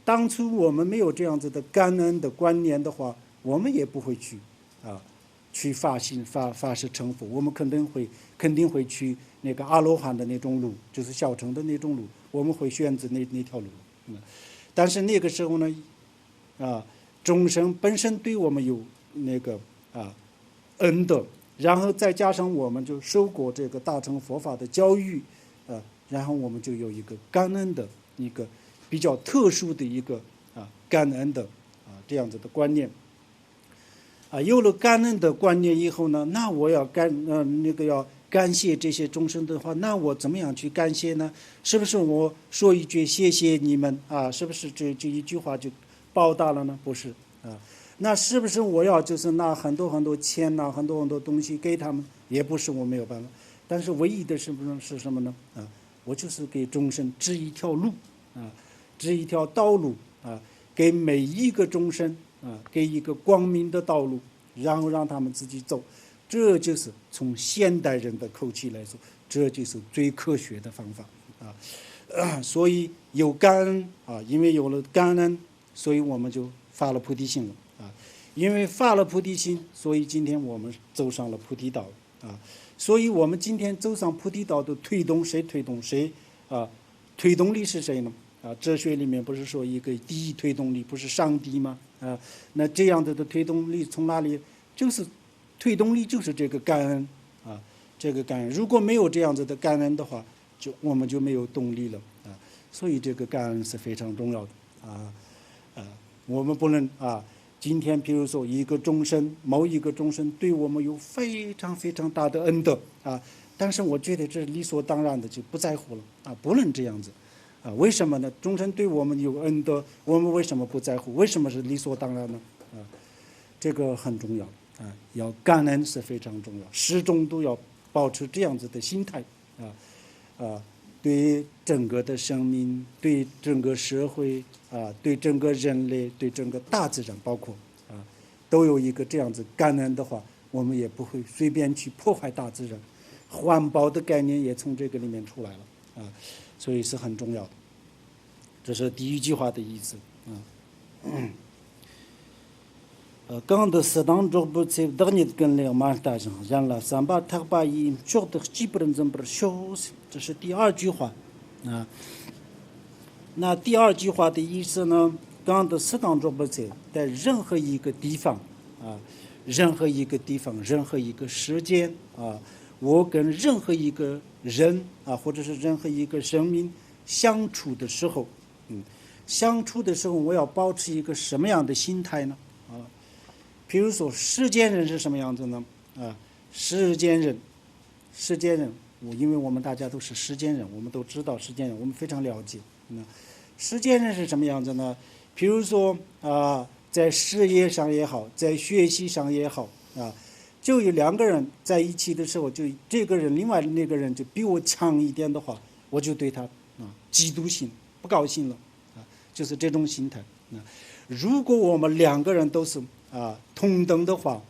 Speaker 2: 当初我们没有这样子的感恩的观念的话，我们也不会去发誓成佛，我们肯定会去那个阿罗汉的那种路，就是小乘的那种路，我们会选择那条路但是那个时候呢众生本身对我们有那个恩德，然后再加上我们就受过这个大乘佛法的教育然后我们就有一个感恩的一个比较特殊的一个感恩的这样子的观念有了感恩的观念以后呢，那我要要感谢这些众生的话，那我怎么样去感谢呢？是不是我说一句谢谢你们是不是这一句话就报答了呢？不是那是不是我要就是拿很多很多钱很多很多东西给他们？也不是，我没有办法。但是唯一的是什么呢？我就是给众生指一条路指一条道路给每一个众生给一个光明的道路，然后让他们自己走。这就是从现代人的口气来说，这就是最科学的方法所以有感恩因为有了感恩，所以我们就发了菩提心了因为发了菩提心，所以今天我们走上了菩提道所以我们今天走上菩提道的推动，谁推动谁推动力是谁呢？哲学里面不是说一个第一推动力不是上帝吗？那这样的推动力从哪里？就是推动力就是这个感恩这个感恩。如果没有这样子的感恩的话，我们就没有动力了所以这个感恩是非常重要的我们不能今天比如说某一个众生对我们有非常非常大的恩德但是我觉得这是理所当然的，就不在乎了不能这样子为什么呢？众生对我们有恩德，我们为什么不在乎？为什么是理所当然呢？这个很重要要感恩是非常重要，始终都要保持这样子的心态对整个的生命，对整个社会对整个人类，对整个大自然，包括都有一个这样子感恩的话，我们也不会随便去破坏大自然。环保的概念也从这个里面出来了所以是很重要的。这是第一句话的意思刚的适当做不在当年跟两马大上，然了三把他把一说的基本上不是休息，这是第二句话那第二句话的意思呢？刚的适当做不在任何一个地方任何一个地方，任何一个时间我跟任何一个人或者是任何一个生命相处的时候相处的时候我要保持一个什么样的心态呢？比如说世间人是什么样子呢？世间人因为我们大家都是世间人，我们都知道世间人，我们非常了解世间人是什么样子呢？比如说在事业上也好，在学习上也好就有两个人在一起的时候，就这个人另外那个人就比我强一点的话，我就对他嫉妒心，不高兴了就是这种心态如果我们两个人都是同等的话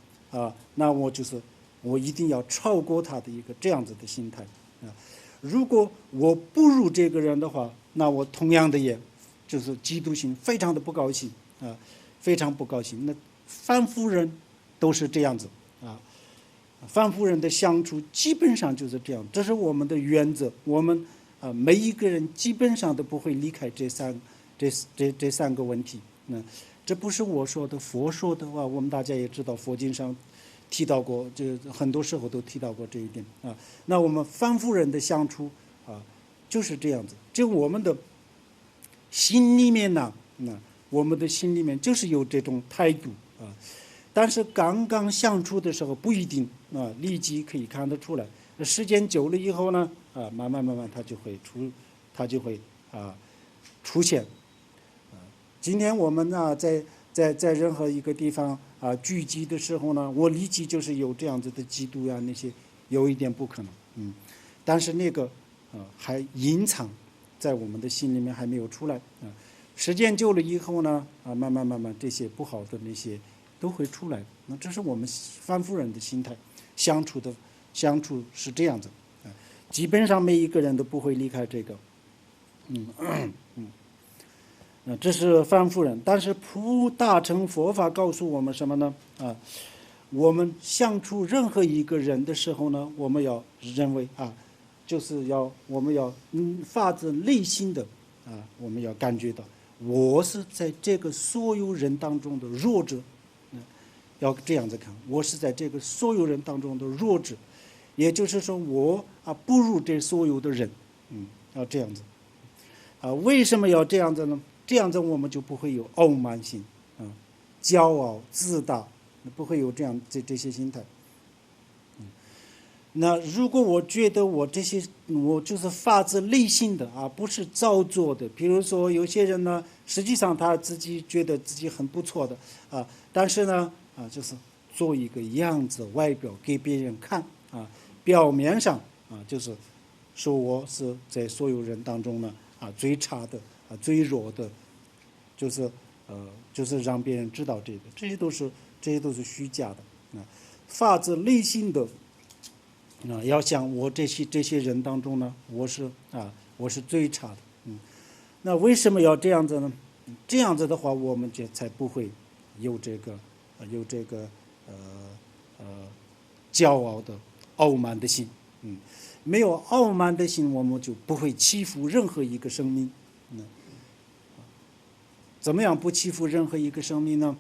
Speaker 2: 那我一定要超过他的一个这样子的心态如果我不如这个人的话，那我同样的也就是嫉妒心，非常的不高兴非常不高兴。那凡夫人都是这样子啊。凡夫人的相处基本上就是这样，这是我们的原则。我们每一个人基本上都不会离开这三个问题。这不是我说的，佛说的话，我们大家也知道，佛经上提到过，这很多时候都提到过这一点啊。那我们凡夫人的相处啊，就是这样子。就我们的心里面呢，我们的心里面就是有这种态度啊。但是刚刚相处的时候不一定啊，立即可以看得出来。时间久了以后呢，慢慢它就会出现。今天我们呢，在任何一个地方聚集的时候呢，我立即就是有这样子的嫉妒呀，那些有一点不可能，但是那个还隐藏在我们的心里面还没有出来啊。时间久了以后呢，慢慢这些不好的那些都会出来。那这是我们凡夫人的心态，相处是这样子，基本上每一个人都不会离开这个，这是凡夫人。但是大乘佛法告诉我们什么呢？我们相处任何一个人的时候呢，我们要认为我们要发自内心的我们要感觉到我是在这个所有人当中的弱者，要这样子看，我是在这个所有人当中的弱者，也就是说我不如这所有的人，要这样子为什么要这样子呢？这样子我们就不会有傲慢心骄傲自大，不会有这些心态。那如果我觉得我就是发自内心的不是造作的。比如说有些人呢，实际上他自己觉得自己很不错的但是呢就是做一个样子外表给别人看表面上就是说我是在所有人当中呢最差的最弱的，就是让别人知道这些都是虚假的发自内心的要想我这些人当中呢，我是最差的，那为什么要这样子呢？这样子的话，我们就才不会有这个骄傲的傲慢的心，没有傲慢的心，我们就不会欺负任何一个生命，怎么样不欺负任何一个生命呢？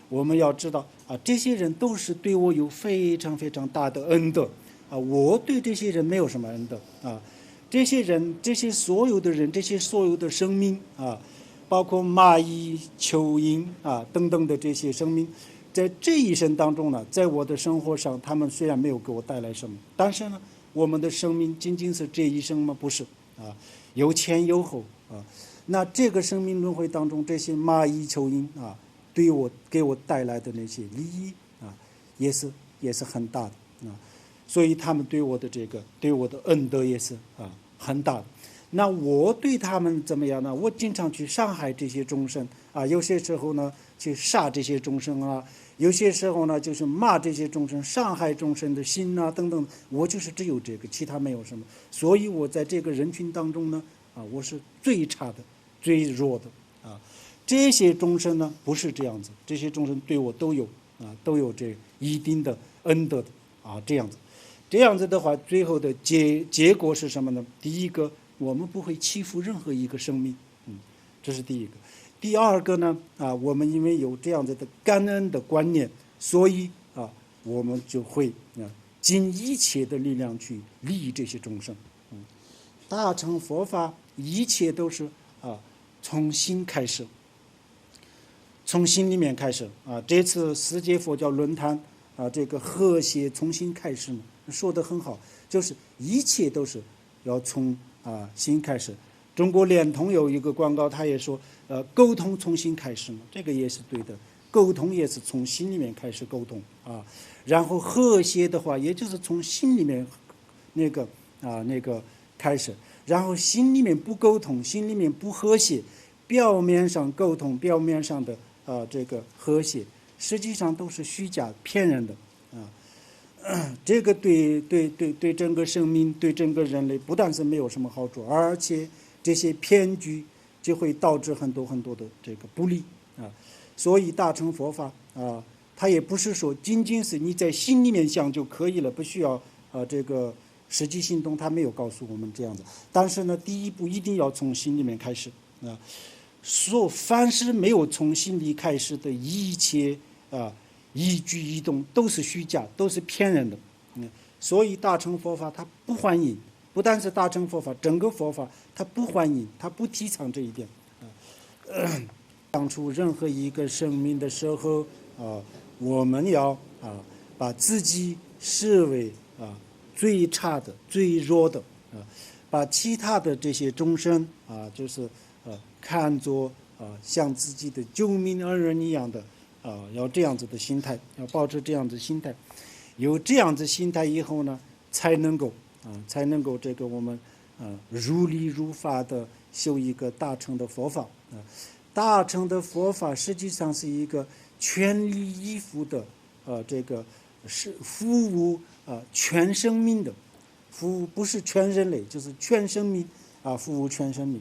Speaker 2: 我们要知道这些人都是对我有非常非常大的恩德我对这些人没有什么恩德这些人，这些所有的人，这些所有的生命包括蚂蚁、蚯蚓等等的这些生命，在这一生当中呢，在我的生活上，他们虽然没有给我带来什么，但是呢，我们的生命仅仅是这一生吗？不是有前有后那这个生命轮回当中，这些蚂蚁、蚯蚓给我带来的那些利益也是很大的所以他们对我的恩德也是很大的。那我对他们怎么样呢？我经常去伤害这些众生有些时候呢去杀这些众生有些时候呢就是骂这些众生，伤害众生的心等等，我就是只有这个，其他没有什么。所以我在这个人群当中呢我是最差的、最弱的这些众生呢不是这样子，这些众生对我都有这一定的恩德的这样子的话，最后的结果是什么呢？第一个，我们不会欺负任何一个生命，这是第一个。第二个呢我们因为有这样子的感恩的观念，所以我们就会尽一切的力量去利益这些众生。大乘佛法一切都是从心开始，从心里面开始这次世界佛教论坛这个和谐从心开始说得很好，就是一切都是要从心开始。中国联通有一个广告，他也说沟通从心开始这个也是对的，沟通也是从心里面开始沟通然后和谐的话，也就是从心里面那个开始，然后心里面不沟通，心里面不和谐，表面上沟通，表面上的这个和谐，实际上都是虚假骗人的这个对整个生命，对整个人类不但是没有什么好处，而且这些骗局就会导致很多很多的这个不利所以大乘佛法它也不是说仅仅是你在心里面想就可以了，不需要这个实际行动，它没有告诉我们这样子。但是呢，第一步一定要从心里面开始凡是没有从心里开始的一切一举一动都是虚假，都是骗人的。所以大乘佛法它不欢迎，不但是大乘佛法，整个佛法它不欢迎，它不提倡这一点。当初任何一个生命的时候我们要把自己视为最差的、最弱的把其他的这些众生就是看作像自己的救命恩人一样的要这样子的心态，要保持这样子心态。有这样子心态以后呢，才能够这个我们如理如法的修一个大乘的佛法大乘的佛法实际上是一个全力以赴的这个是服务全生命的服务，不是全人类，就是全生命服务全生命。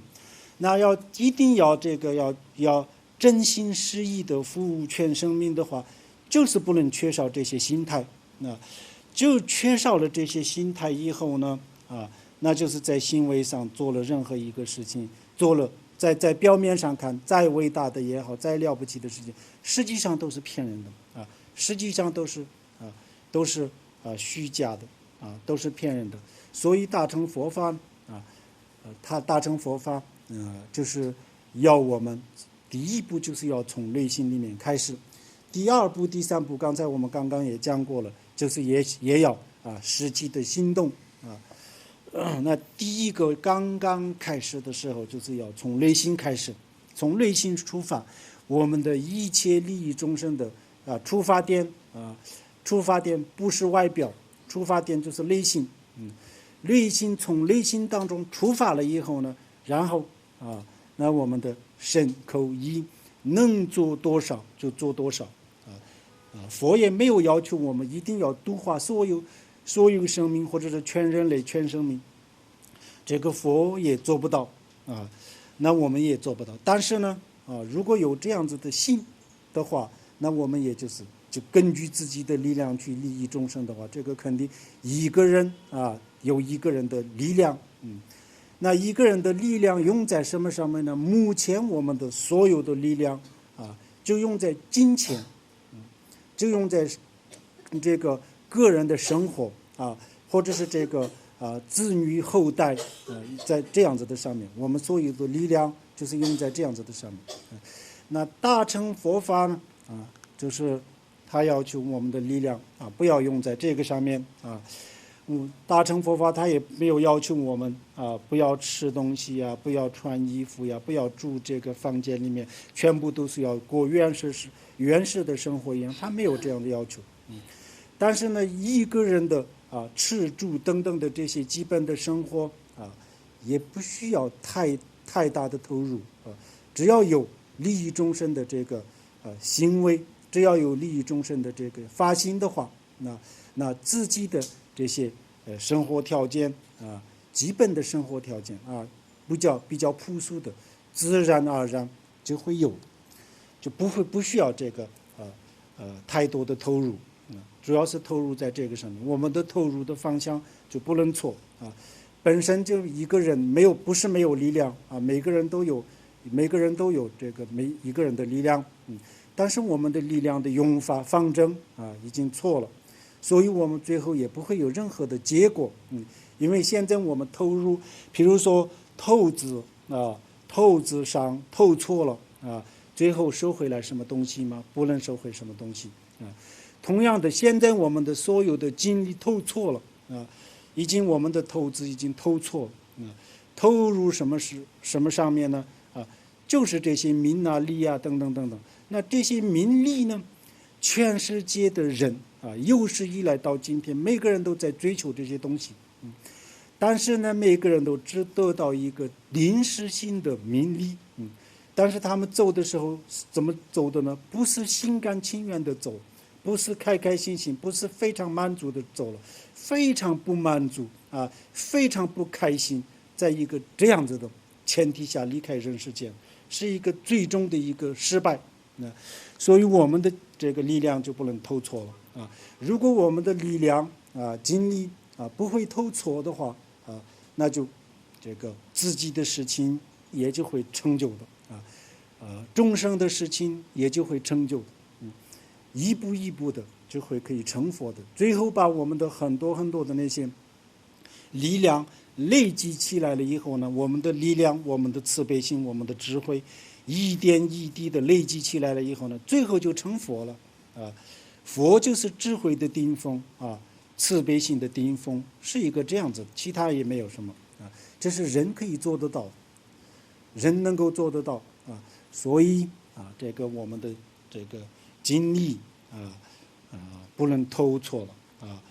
Speaker 2: 那一定要这个要真心实意的服务全生命的话，就是不能缺少这些心态。就缺少了这些心态以后呢那就是在行为上做了任何一个事情，做了在表面上看再伟大的也好，再了不起的事情，实际上都是骗人的实际上都是虚假的都是骗人的。所以大乘佛法大乘佛法就是要我们第一步就是要从内心里面开始，第二步第三步刚才我们刚刚也讲过了，就是也要实际的行动那第一个刚刚开始的时候，就是要从内心开始，从内心出发，我们的一切利益众生的出发点不是外表，出发点就是内心内心从内心当中出发了以后呢，然后那我们的身口意能做多少就做多少佛也没有要求我们一定要度化所有生命，或者是全人类全生命，这个佛也做不到那我们也做不到。但是呢如果有这样子的心的话，那我们也就根据自己的力量去利益众生的话，这个肯定一个人有一个人的力量那一个人的力量用在什么上面呢？目前我们的所有的力量就用在金钱就用在这个个人的生活或者是这个子女后代在这样子的上面，我们所有的力量就是用在这样子的上面那大乘佛法呢就是他要求我们的力量不要用在这个上面大乘佛法他也没有要求我们不要吃东西不要穿衣服不要住这个房间里面，全部都是要过原始的生活一样，他没有这样的要求但是呢一个人的吃住等等的这些基本的生活也不需要太大的投入只要有利益众生的这个行为，只要有利益众生的这个发心的话，那自己的这些生活条件基本的生活条件比较朴素的，自然而然就会有，就不需要这个太多的投入主要是投入在这个上面，我们的投入的方向就不能错本身就一个人不是没有力量每个人都有这个每一个人的力量但是我们的力量的用法方针已经错了，所以我们最后也不会有任何的结果因为现在我们投入，比如说投资上投错了最后收回来什么东西吗？不能收回什么东西同样的，现在我们的所有的精力投错了我们的投资已经投错了投入什么上面呢就是这些名利等等等等。那这些名利呢，全世界的人有史以来到今天，每个人都在追求这些东西但是呢每个人都只得到一个临时性的名利但是他们走的时候怎么走的呢？不是心甘情愿的走，不是开开心心，不是非常满足的走了，非常不满足非常不开心，在一个这样子的前提下离开人世间，是一个最终的一个失败所以我们的这个力量就不能透错了啊。如果我们的力量精力不会透错的话那就这个自己的事情也就会成就的众生的事情也就会成就的，一步一步的就会可以成佛的，最后把我们的很多很多的那些力量累积起来了以后呢，我们的力量、我们的慈悲心、我们的智慧，一点一滴的累积起来了以后呢，最后就成佛了佛就是智慧的顶峰慈悲心的顶峰，是一个这样子，其他也没有什么这是人可以做得到，人能够做得到所以这个我们的这个精力不能透错了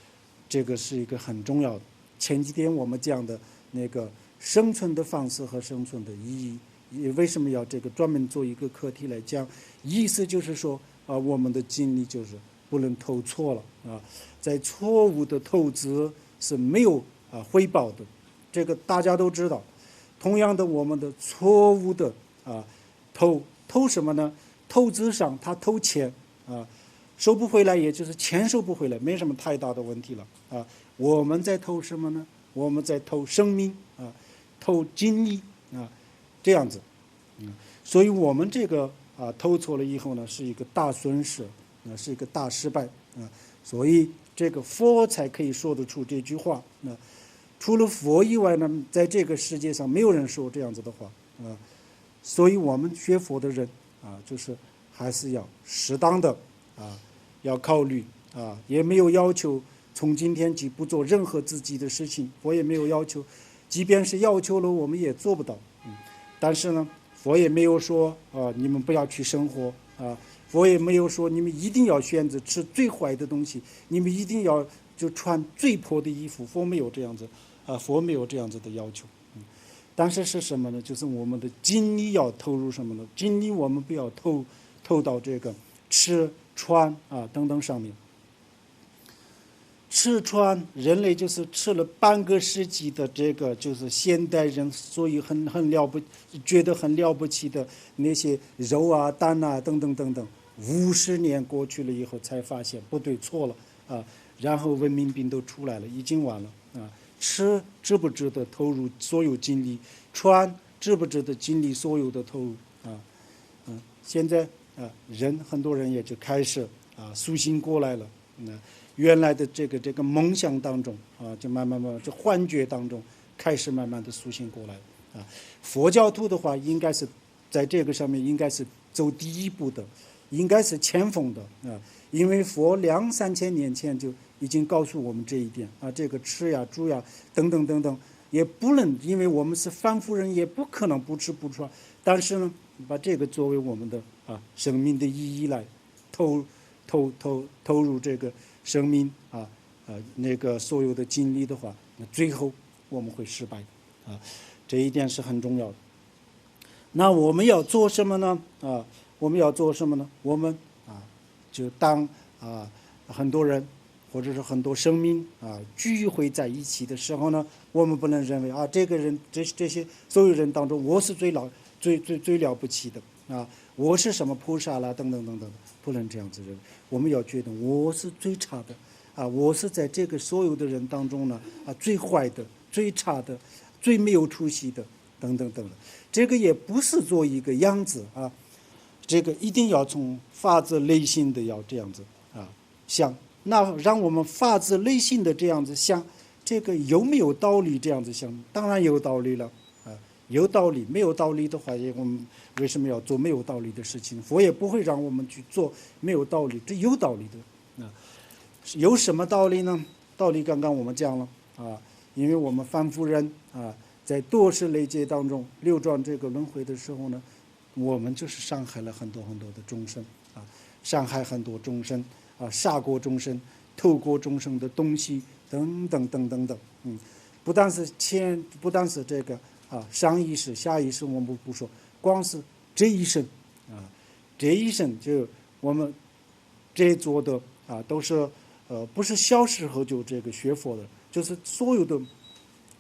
Speaker 2: 这个是一个很重要的。前几天我们讲的那个生存的方式和生存的意义，为什么要这个专门做一个课题来讲？意思就是说我们的精力就是不能投错了在错误的投资是没有回报的，这个大家都知道。同样的，我们的错误的投什么呢？投资上他投钱收不回来，也就是钱收不回来，没什么太大的问题了我们在投什么呢？我们在投生命投精力这样子所以我们这个投错了以后呢，是一个大损失是一个大失败所以这个佛才可以说得出这句话除了佛以外呢，在这个世界上没有人说这样子的话所以我们学佛的人就是还是要适当的要考虑也没有要求从今天起不做任何自己的事情，佛也没有要求，即便是要求了我们也做不到但是呢佛也没有说你们不要去生活佛也没有说你们一定要选择吃最坏的东西，你们一定要就穿最破的衣服，佛没有这样子佛没有这样子的要求但是是什么呢？就是我们的精力要投入什么呢？精力我们不要投到这个吃穿等等上面。吃穿，人类就是吃了半个世纪的这个，就是现代人，所以觉得很了不起的那些肉蛋等等等等，50年过去了以后才发现不对，错了然后文明病都出来了，已经晚了吃值不值得投入所有精力？穿值不值得精力所有的投入现在很多人也就开始苏醒过来了原来的这个梦想当中就慢慢这幻觉当中开始慢慢的苏醒过来佛教徒的话应该是在这个上面应该是走第一步的，应该是前锋的因为佛2-3千年前就已经告诉我们这一点这个吃住等等等等也不能，因为我们是凡夫人，也不可能不吃不穿，但是呢把这个作为我们的生命的意义来投入这个生命那个所有的精力的话，那最后我们会失败这一点是很重要的。那我们要做什么呢我们要做什么呢？我们就当很多人或者是很多生命聚会在一起的时候呢，我们不能认为这个人这些所有人当中我是最了不起的我是什么菩萨啦等等等等，不能这样子认为。我们要觉得我是最差的我是在这个所有的人当中呢最坏的、最差的、最没有出息的等等等等。这个也不是做一个样子这个一定要从发自内心的要这样子想。那让我们发自内心的这样子想，这个有没有道理？这样子想，当然有道理了有道理。没有道理的话，我们为什么要做没有道理的事情？佛也不会让我们去做没有道理，这有道理的有什么道理呢？道理刚刚我们讲了因为我们凡夫人在多世累劫当中流转这个轮回的时候呢，我们就是伤害了很多很多的众生伤害很多众生杀过众生，偷过众生的东西等等等等等不但是这个上一世下一世我们不说，光是这一生这一生就我们这做的都是不是小时候就这个学佛的，就是所有的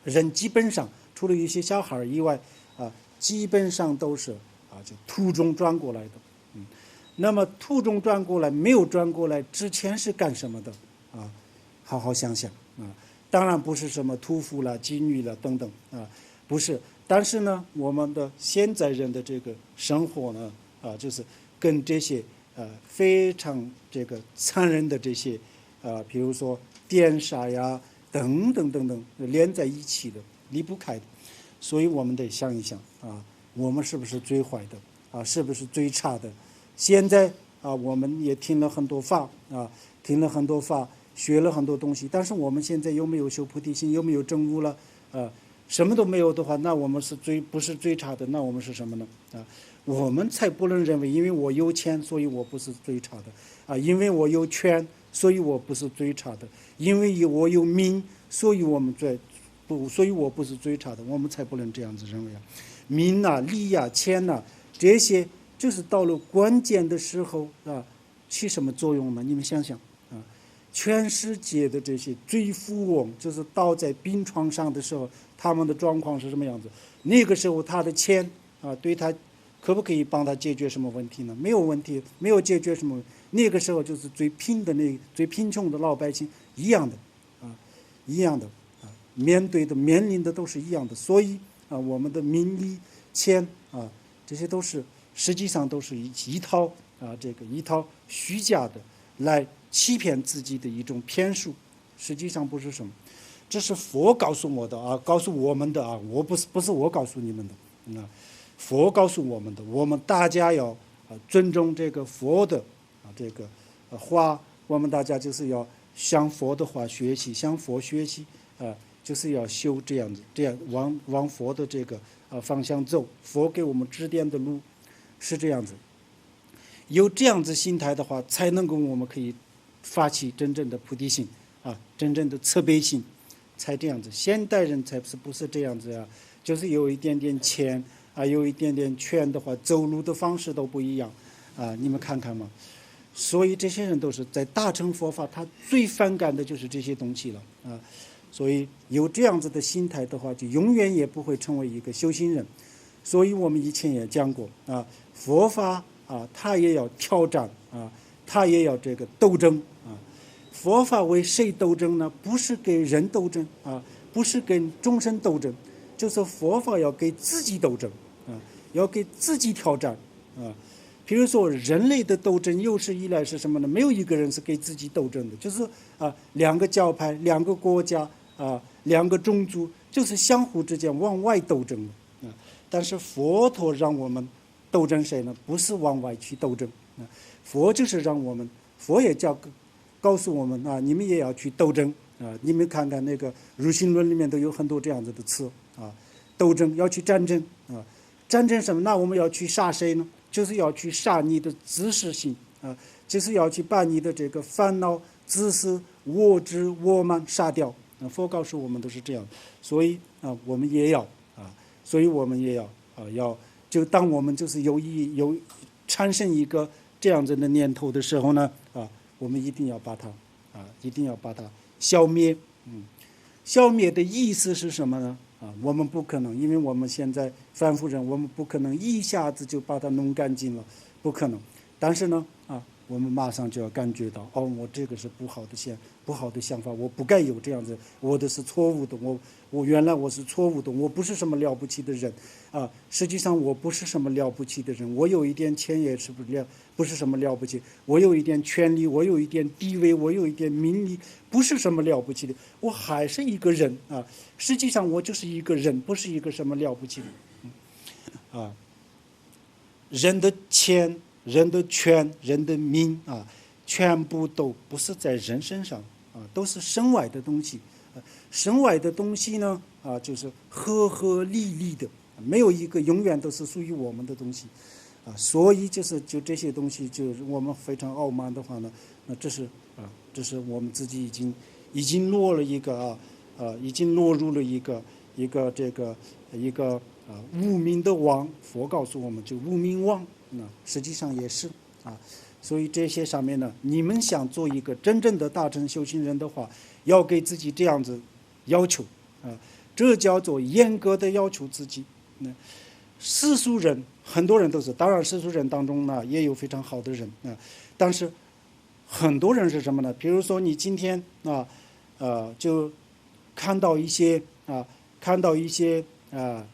Speaker 2: 人基本上除了一些小孩以外基本上都是就途中转过来的那么途中转过来没有转过来之前是干什么的啊？好好想想啊！当然不是什么屠夫了、妓女了等等啊，不是。但是呢，我们的现在人的这个生活呢，就是跟这些非常这个残忍的这些比如说电杀呀等等等等连在一起的，离不开的。所以我们得想一想啊，我们是不是最坏的啊？是不是最差的？现在我们也听了很多法学了很多东西，但是我们现在有没有修菩提心？有没有证悟了？什么都没有的话，那我们不是最差的？那我们是什么呢？我们才不能认为，因为我有钱，所以我不是最差的因为我有权，所以我不是最差的；因为我有名，所以我不是最差的。我们才不能这样子认为名利钱这些，就是到了关键的时候起什么作用呢？你们想想全世界的这些最富翁，就是倒在病床上的时候，他们的状况是什么样子？那个时候他的钱对他可不可以帮他解决什么问题呢？没有问题，没有解决什么问题。那个时候就是最贫穷的老百姓一样的面临的都是一样的。所以我们的名利钱这些都是实际上都是一套虚假的来欺骗自己的一种骗术，实际上不是什么。这是佛告诉我的告诉我们的我不是我告诉你们的佛告诉我们的，我们大家要尊重这个佛的这个话，我们大家就是要向佛的话学习，向佛学习就是要修这样往佛的这个方向走。佛给我们指点的路是这样子，有这样子心态的话，才能够我们可以发起真正的菩提心真正的慈悲心，才这样子。现代人才不是这样子就是有一点点钱有一点点权的话，走路的方式都不一样你们看看嘛。所以这些人都是在大乘佛法，他最反感的就是这些东西了所以有这样子的心态的话，就永远也不会成为一个修行人。所以我们以前也讲过佛法他也要挑战他也要这个斗争佛法为谁斗争呢？不是跟人斗争不是跟众生斗争，就是佛法要给自己斗争要给自己挑战比如说人类的斗争有史以来是什么呢？没有一个人是给自己斗争的，就是两个教派、两个国家两个种族，就是相互之间往外斗争的但是佛陀让我们斗争谁呢？不是往外去斗争佛就是让我们，佛也告诉我们你们也要去斗争你们看看那个儒心论里面都有很多这样子的词斗争，要去战争战争什么？那我们要去杀谁呢？就是要去杀你的自私心就是要去把你的这个烦恼、自私、我执、我慢杀掉佛告诉我们都是这样。所以我们也要就当我们就是有产生一个这样子的念头的时候呢我们一定要把它消灭消灭的意思是什么呢？我们不可能，因为我们现在凡夫人，我们不可能一下子就把它弄干净了，不可能。但是呢我们马上就要感觉到我这个是不好的想法，我不该有这样子，我的是错误的，我原来我是错误的，我不是什么了不起的人实际上我不是什么了不起的人，我有一点钱也是不是什么了不起，我有一点权利，我有一点地位，我有一点名利，不是什么了不起的，我还是一个人实际上我就是一个人，不是一个什么了不起的人的钱、人的权、人的名全部都不是在人身上都是身外的东西身外的东西呢就是合理的，没有一个永远都是属于我们的东西所以就这些东西，就是我们非常傲慢的话呢，那这是我们自己已经落了一个已经落入了一个无名的网。佛告诉我们就无名网实际上也是所以这些上面呢，你们想做一个真正的大乘修行人的话，要给自己这样子要求这叫做严格的要求自己世俗人很多人都是，当然世俗人当中呢也有非常好的人啊，但是很多人是什么呢？比如说你今天就看到一些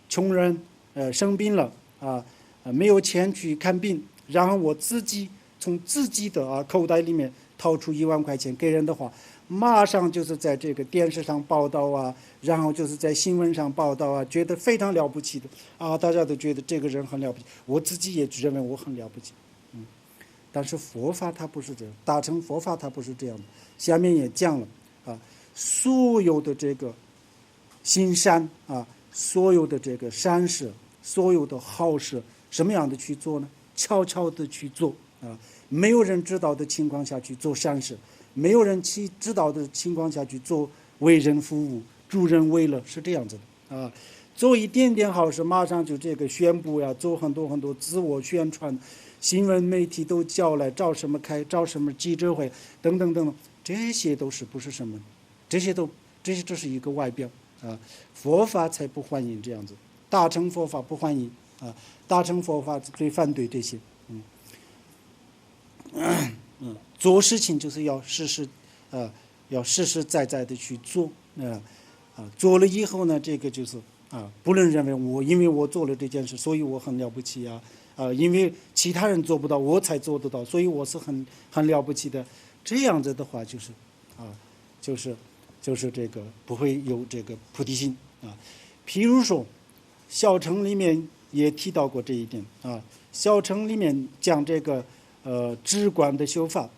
Speaker 2: 穷人生病了没有钱去看病，然后我自己从自己的口袋里面掏出1万块钱给人的话，马上就是在这个电视上报道然后就是在新闻上报道觉得非常了不起的大家都觉得这个人很了不起，我自己也认为我很了不起，但是佛法它不是这样，大乘佛法它不是这样的。下面也讲了所有的这个行善所有的这个善事，所有的好事，什么样的去做呢？悄悄的去做没有人知道的情况下去做善事，没有人知道的情况下去做为人服务、助人为乐，是这样子的做一点点好事，马上就这个宣布做很多很多自我宣传，新闻媒体都叫来，找什么记者会等等等等，这些都是不是什么？这这是一个外表佛法才不欢迎这样子，大乘佛法不欢迎大乘佛法最反对这些。做事情就是要实实在在的去做做了以后呢，这个就是不能认为因为我做了这件事，所以我很了不起因为其他人做不到，我才做得到，所以我是很了不起的。这样子的话，就是这个不会有这个菩提心譬如说，小乘里面也提到过这一点小乘里面讲这个止观的修法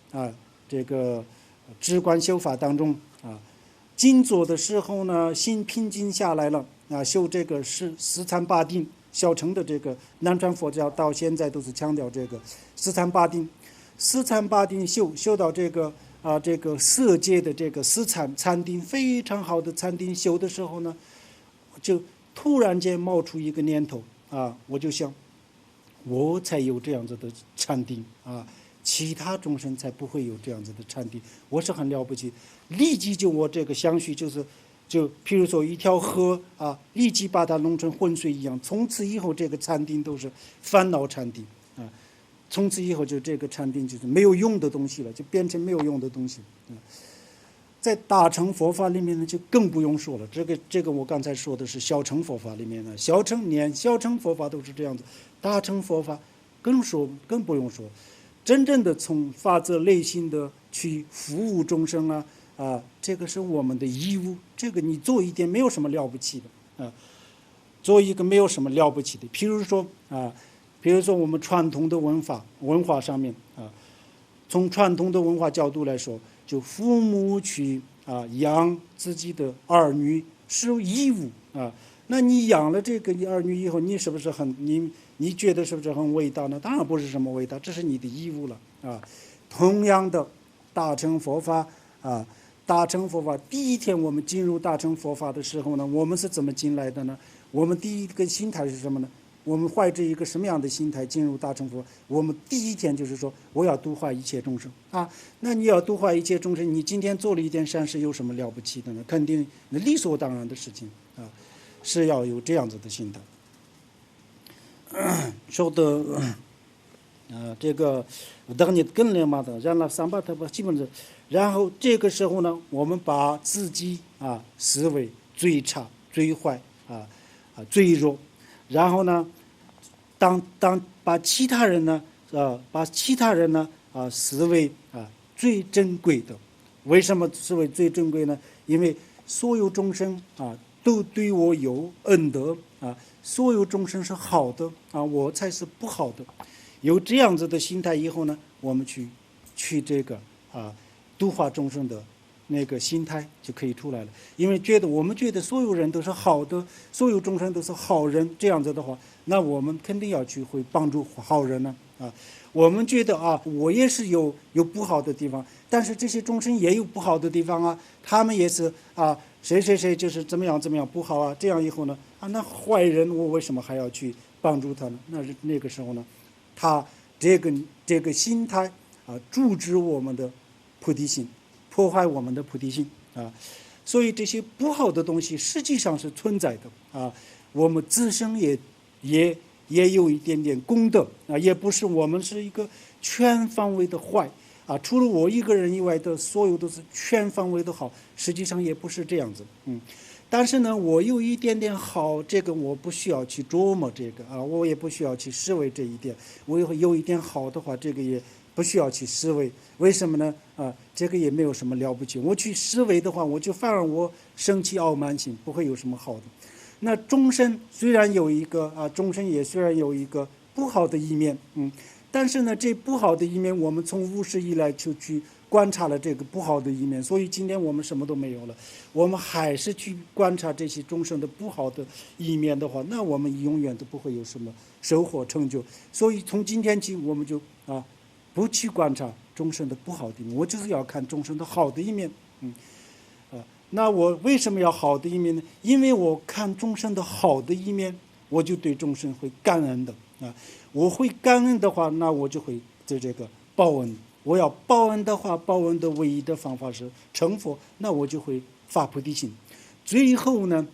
Speaker 2: 这个止观修法当中静坐的时候呢，心平静下来了修这个四禅八定。小乘的这个南传佛教到现在都是强调这个四禅八定，四禅八定修到这个色界的这个四禅定，非常好的禅定修的时候呢，就突然间冒出一个念头我就想，我才有这样子的禅定其他众生才不会有这样子的禅定，我是很了不起，立即就我这个相续就譬如说一条河立即把它弄成浑水一样，从此以后这个禅定都是烦恼禅定从此以后就这个禅定就是没有用的东西了，就变成没有用的东西在大乘佛法里面呢，就更不用说了。这个我刚才说的是小乘佛法里面呢，小乘佛法都是这样子，大乘佛法更不用说。真正的从发自内心的去服务众生这个是我们的义务。这个你做一点没有什么了不起的做一个没有什么了不起的。譬如说我们传统的文化上面从传统的文化角度来说，就父母去养自己的儿女是义务那你养了这个儿女以后，你是不是你觉得是不是很伟大呢？当然不是什么伟大，这是你的义务了同样的，大乘佛法第一天我们进入大乘佛法的时候呢，我们是怎么进来的呢？我们第一个心态是什么呢？我们怀着一个什么样的心态进入大乘佛法？我们第一天就是说，我要度化一切众生那你要度化一切众生，你今天做了一件善事，有什么了不起的呢？肯定理所当然的事情是要有这样子的心态。说的这个等你跟了嘛的，然后三八特不基本上，然后这个时候呢，我们把自己视为最差、最坏最弱，然后呢，当把其他人呢视为最珍贵的。为什么视为最珍贵呢？因为所有众生都对我有恩德所有众生是好的我才是不好的。有这样子的心态以后呢，我们去这个度化众生的那个心态就可以出来了。因为我们觉得所有人都是好的，所有众生都是好人，这样子的话，那我们肯定要会帮助好人呢我们觉得我也是有不好的地方，但是这些众生也有不好的地方他们也是谁就是怎么样不好这样以后呢那坏人我为什么还要去帮助他呢？那个时候呢，他这个心态阻止我们的菩提心，破坏我们的菩提心所以这些不好的东西实际上是存在的我们自身也有一点点功德啊，也不是我们是一个全方位的坏啊，除了我一个人以外的所有都是全方位的好，实际上也不是这样子，但是呢，我有一点点好，这个我不需要去琢磨这个啊，我也不需要去思维这一点。我有一点好的话，这个也不需要去思维。为什么呢？啊，这个也没有什么了不起。我去思维的话，我就反而我生气傲慢心，不会有什么好的。那众生虽然有一个啊，众生也虽然有一个不好的一面，但是呢，这不好的一面，我们从无始以来就去观察了这个不好的一面，所以今天我们什么都没有了，我们还是去观察这些众生的不好的一面的话，那我们永远都不会有什么收获成就。所以从今天起，我们就不去观察众生的不好的一面，我就是要看众生的好的一面。那我为什么要好的一面呢？因为我看众生的好的一面，我就对众生会感恩的啊。我会感恩的话，那我就会对这个报恩。我要报恩的话，报恩的唯一的方法是成佛，那我就会发菩提心。最后呢，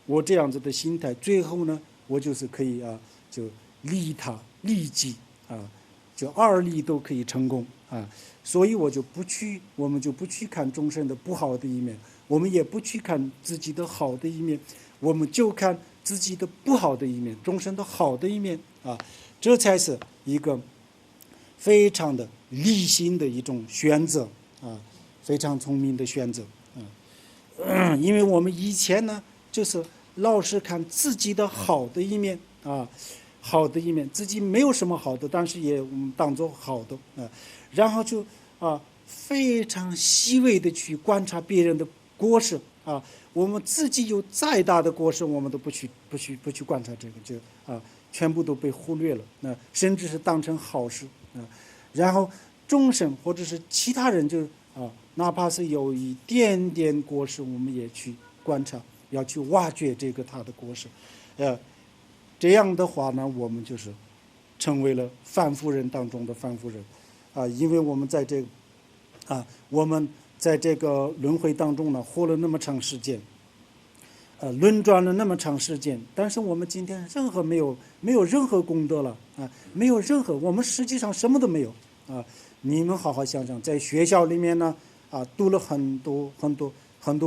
Speaker 2: 我这样子的心态，最后呢，我就是可以就利他利己就二利都可以成功所以我们就不去看众生的不好的一面，我们也不去看自己的好的一面，我们就看自己的不好的一面，众生的好的一面这才是一个非常的理性的一种选择非常聪明的选择因为我们以前呢，就是老是看自己的好的一面好的一面，自己没有什么好的，但是也当作好的然后就非常细微的去观察别人的过失我们自己有再大的过失，我们都不去观察这个，就全部都被忽略了甚至是当成好事然后众生或者是其他人就哪怕是有一点点过失，我们也去观察，要去挖掘这个他的过失这样的话呢，我们就是成为了凡夫人当中的凡夫人因为我们在这个轮回当中呢，活了那么长时间轮转了那么长时间，但是我们今天没有任何功德了没有任何，我们实际上什么都没有你们好好想想，在学校里面呢读了很多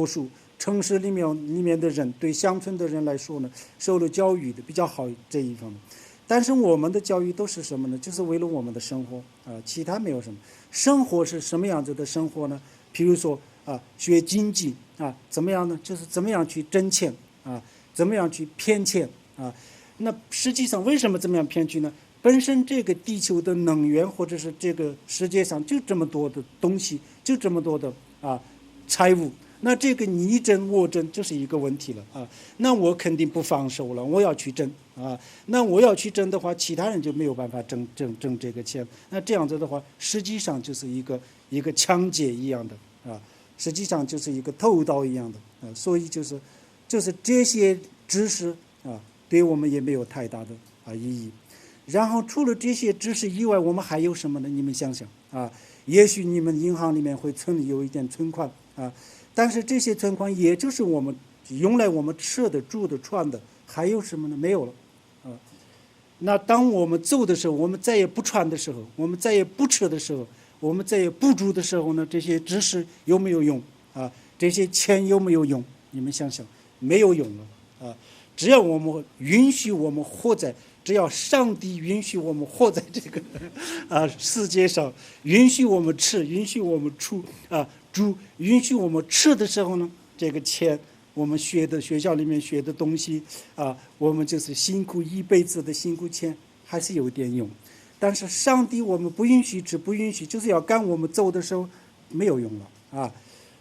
Speaker 2: 书，城市里面的人，对乡村的人来说呢，受了教育的比较好这一方面，但是我们的教育都是什么呢？就是为了我们的生活其他没有什么。生活是什么样子的生活呢？譬如说学经济怎么样呢？就是怎么样去挣钱怎么样去骗钱那实际上为什么这么样骗取呢？本身这个地球的能源，或者是这个世界上就这么多的东西，就这么多的财物，那这个你争我争就是一个问题了那我肯定不放手了，我要去争那我要去争的话，其他人就没有办法挣这个钱，那这样子的话，实际上就是一个抢劫一样的实际上就是一个偷盗一样的所以就是这些知识对我们也没有太大的意义。然后除了这些知识以外，我们还有什么呢？你们想想也许你们银行里面会有一点存款但是这些存款也就是我们用来我们吃的住的穿的，还有什么呢？没有了那当我们走的时候，我们再也不穿的时候，我们再也不吃的时候，我们再也不住的时候呢，这些知识有没有用这些钱有没有用？你们想想，没有用了只要我们允许我们活在，只要上帝允许我们活在这个世界上，允许我们吃，允许我们住，允许我们吃的时候呢，这个钱我们学校里面学的东西我们就是辛苦一辈子的辛苦钱还是有点用。但是上帝我们不允许吃，不允许，就是要赶我们走的时候没有用了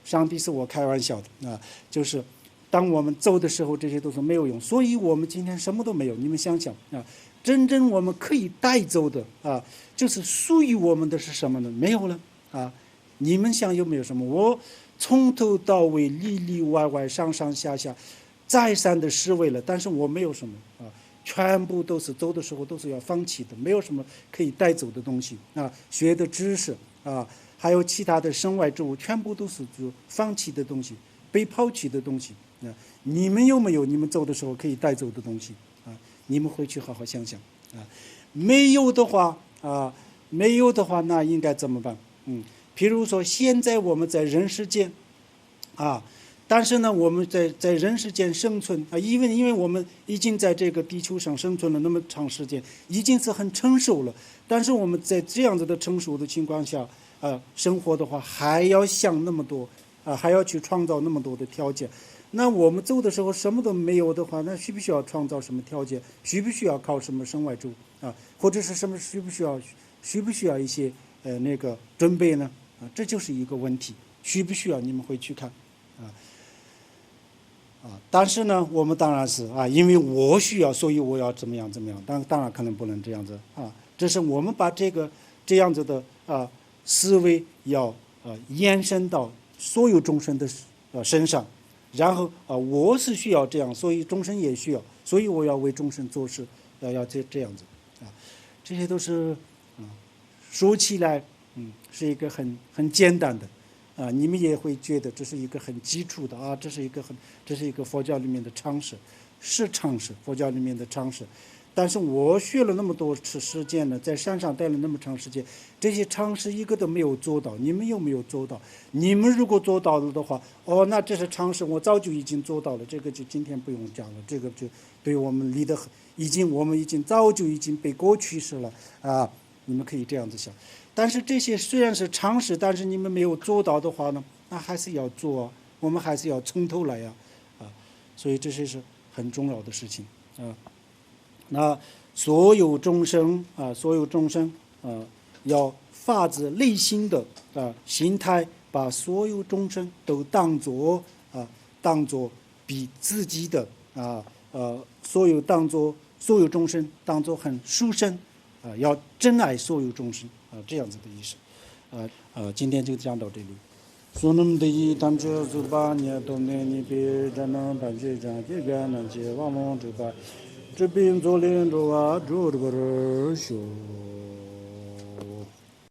Speaker 2: 上帝是我开玩笑的就是当我们走的时候，这些都是没有用。所以我们今天什么都没有。你们想想真正我们可以带走的就是属于我们的是什么呢？没有了你们想有没有什么？我从头到尾里里外外上上下下再三的思维了，但是我没有什么全部都是走的时候都是要放弃的，没有什么可以带走的东西学的知识还有其他的身外之物，全部都是放弃的东西，被抛弃的东西你们有没有你们走的时候可以带走的东西你们回去好好想想啊。没有的话那应该怎么办？譬如说现在我们在人世间但是呢，我们在人世间生存因为我们已经在这个地球上生存了那么长时间，已经是很成熟了。但是我们在这样子的成熟的情况下生活的话，还要想那么多还要去创造那么多的条件。那我们走的时候什么都没有的话，那需不需要创造什么条件？需不需要靠什么身外之物或者是什么需不需要一些那个准备呢？这就是一个问题，需不需要？你们会去看但是呢，我们当然是因为我需要，所以我要怎么样，当然可能不能这样子这是我们把这样子的思维要延伸到所有众生的身上，然后我是需要这样，所以众生也需要，所以我要为众生做事，要这样子这些都是说起来是一个很简单的你们也会觉得这是一个很基础的这是一个佛教里面的常识，是常识，佛教里面的常识。但是我学了那么多次时间呢，在山上待了那么长时间，这些常识一个都没有做到。你们有没有做到？你们如果做到了的话，那这是常识，我早就已经做到了，这个就今天不用讲了，这个就对我们离得我们已经早就已经被过去式了你们可以这样子想。但是这些虽然是常识，但是你们没有做到的话呢，那还是要做我们还是要从头来所以这些是很重要的事情那所有众生要发自内心的心态，把所有众生都当作比自己的所有众生当作很殊胜要珍爱所有众生这样子的意思今天就讲到这里。Sunam de tamche zuba nya tomne ni pe jana tamche jan ke gana che wa mon de ba zhe bin zo len ro wa zhu de shu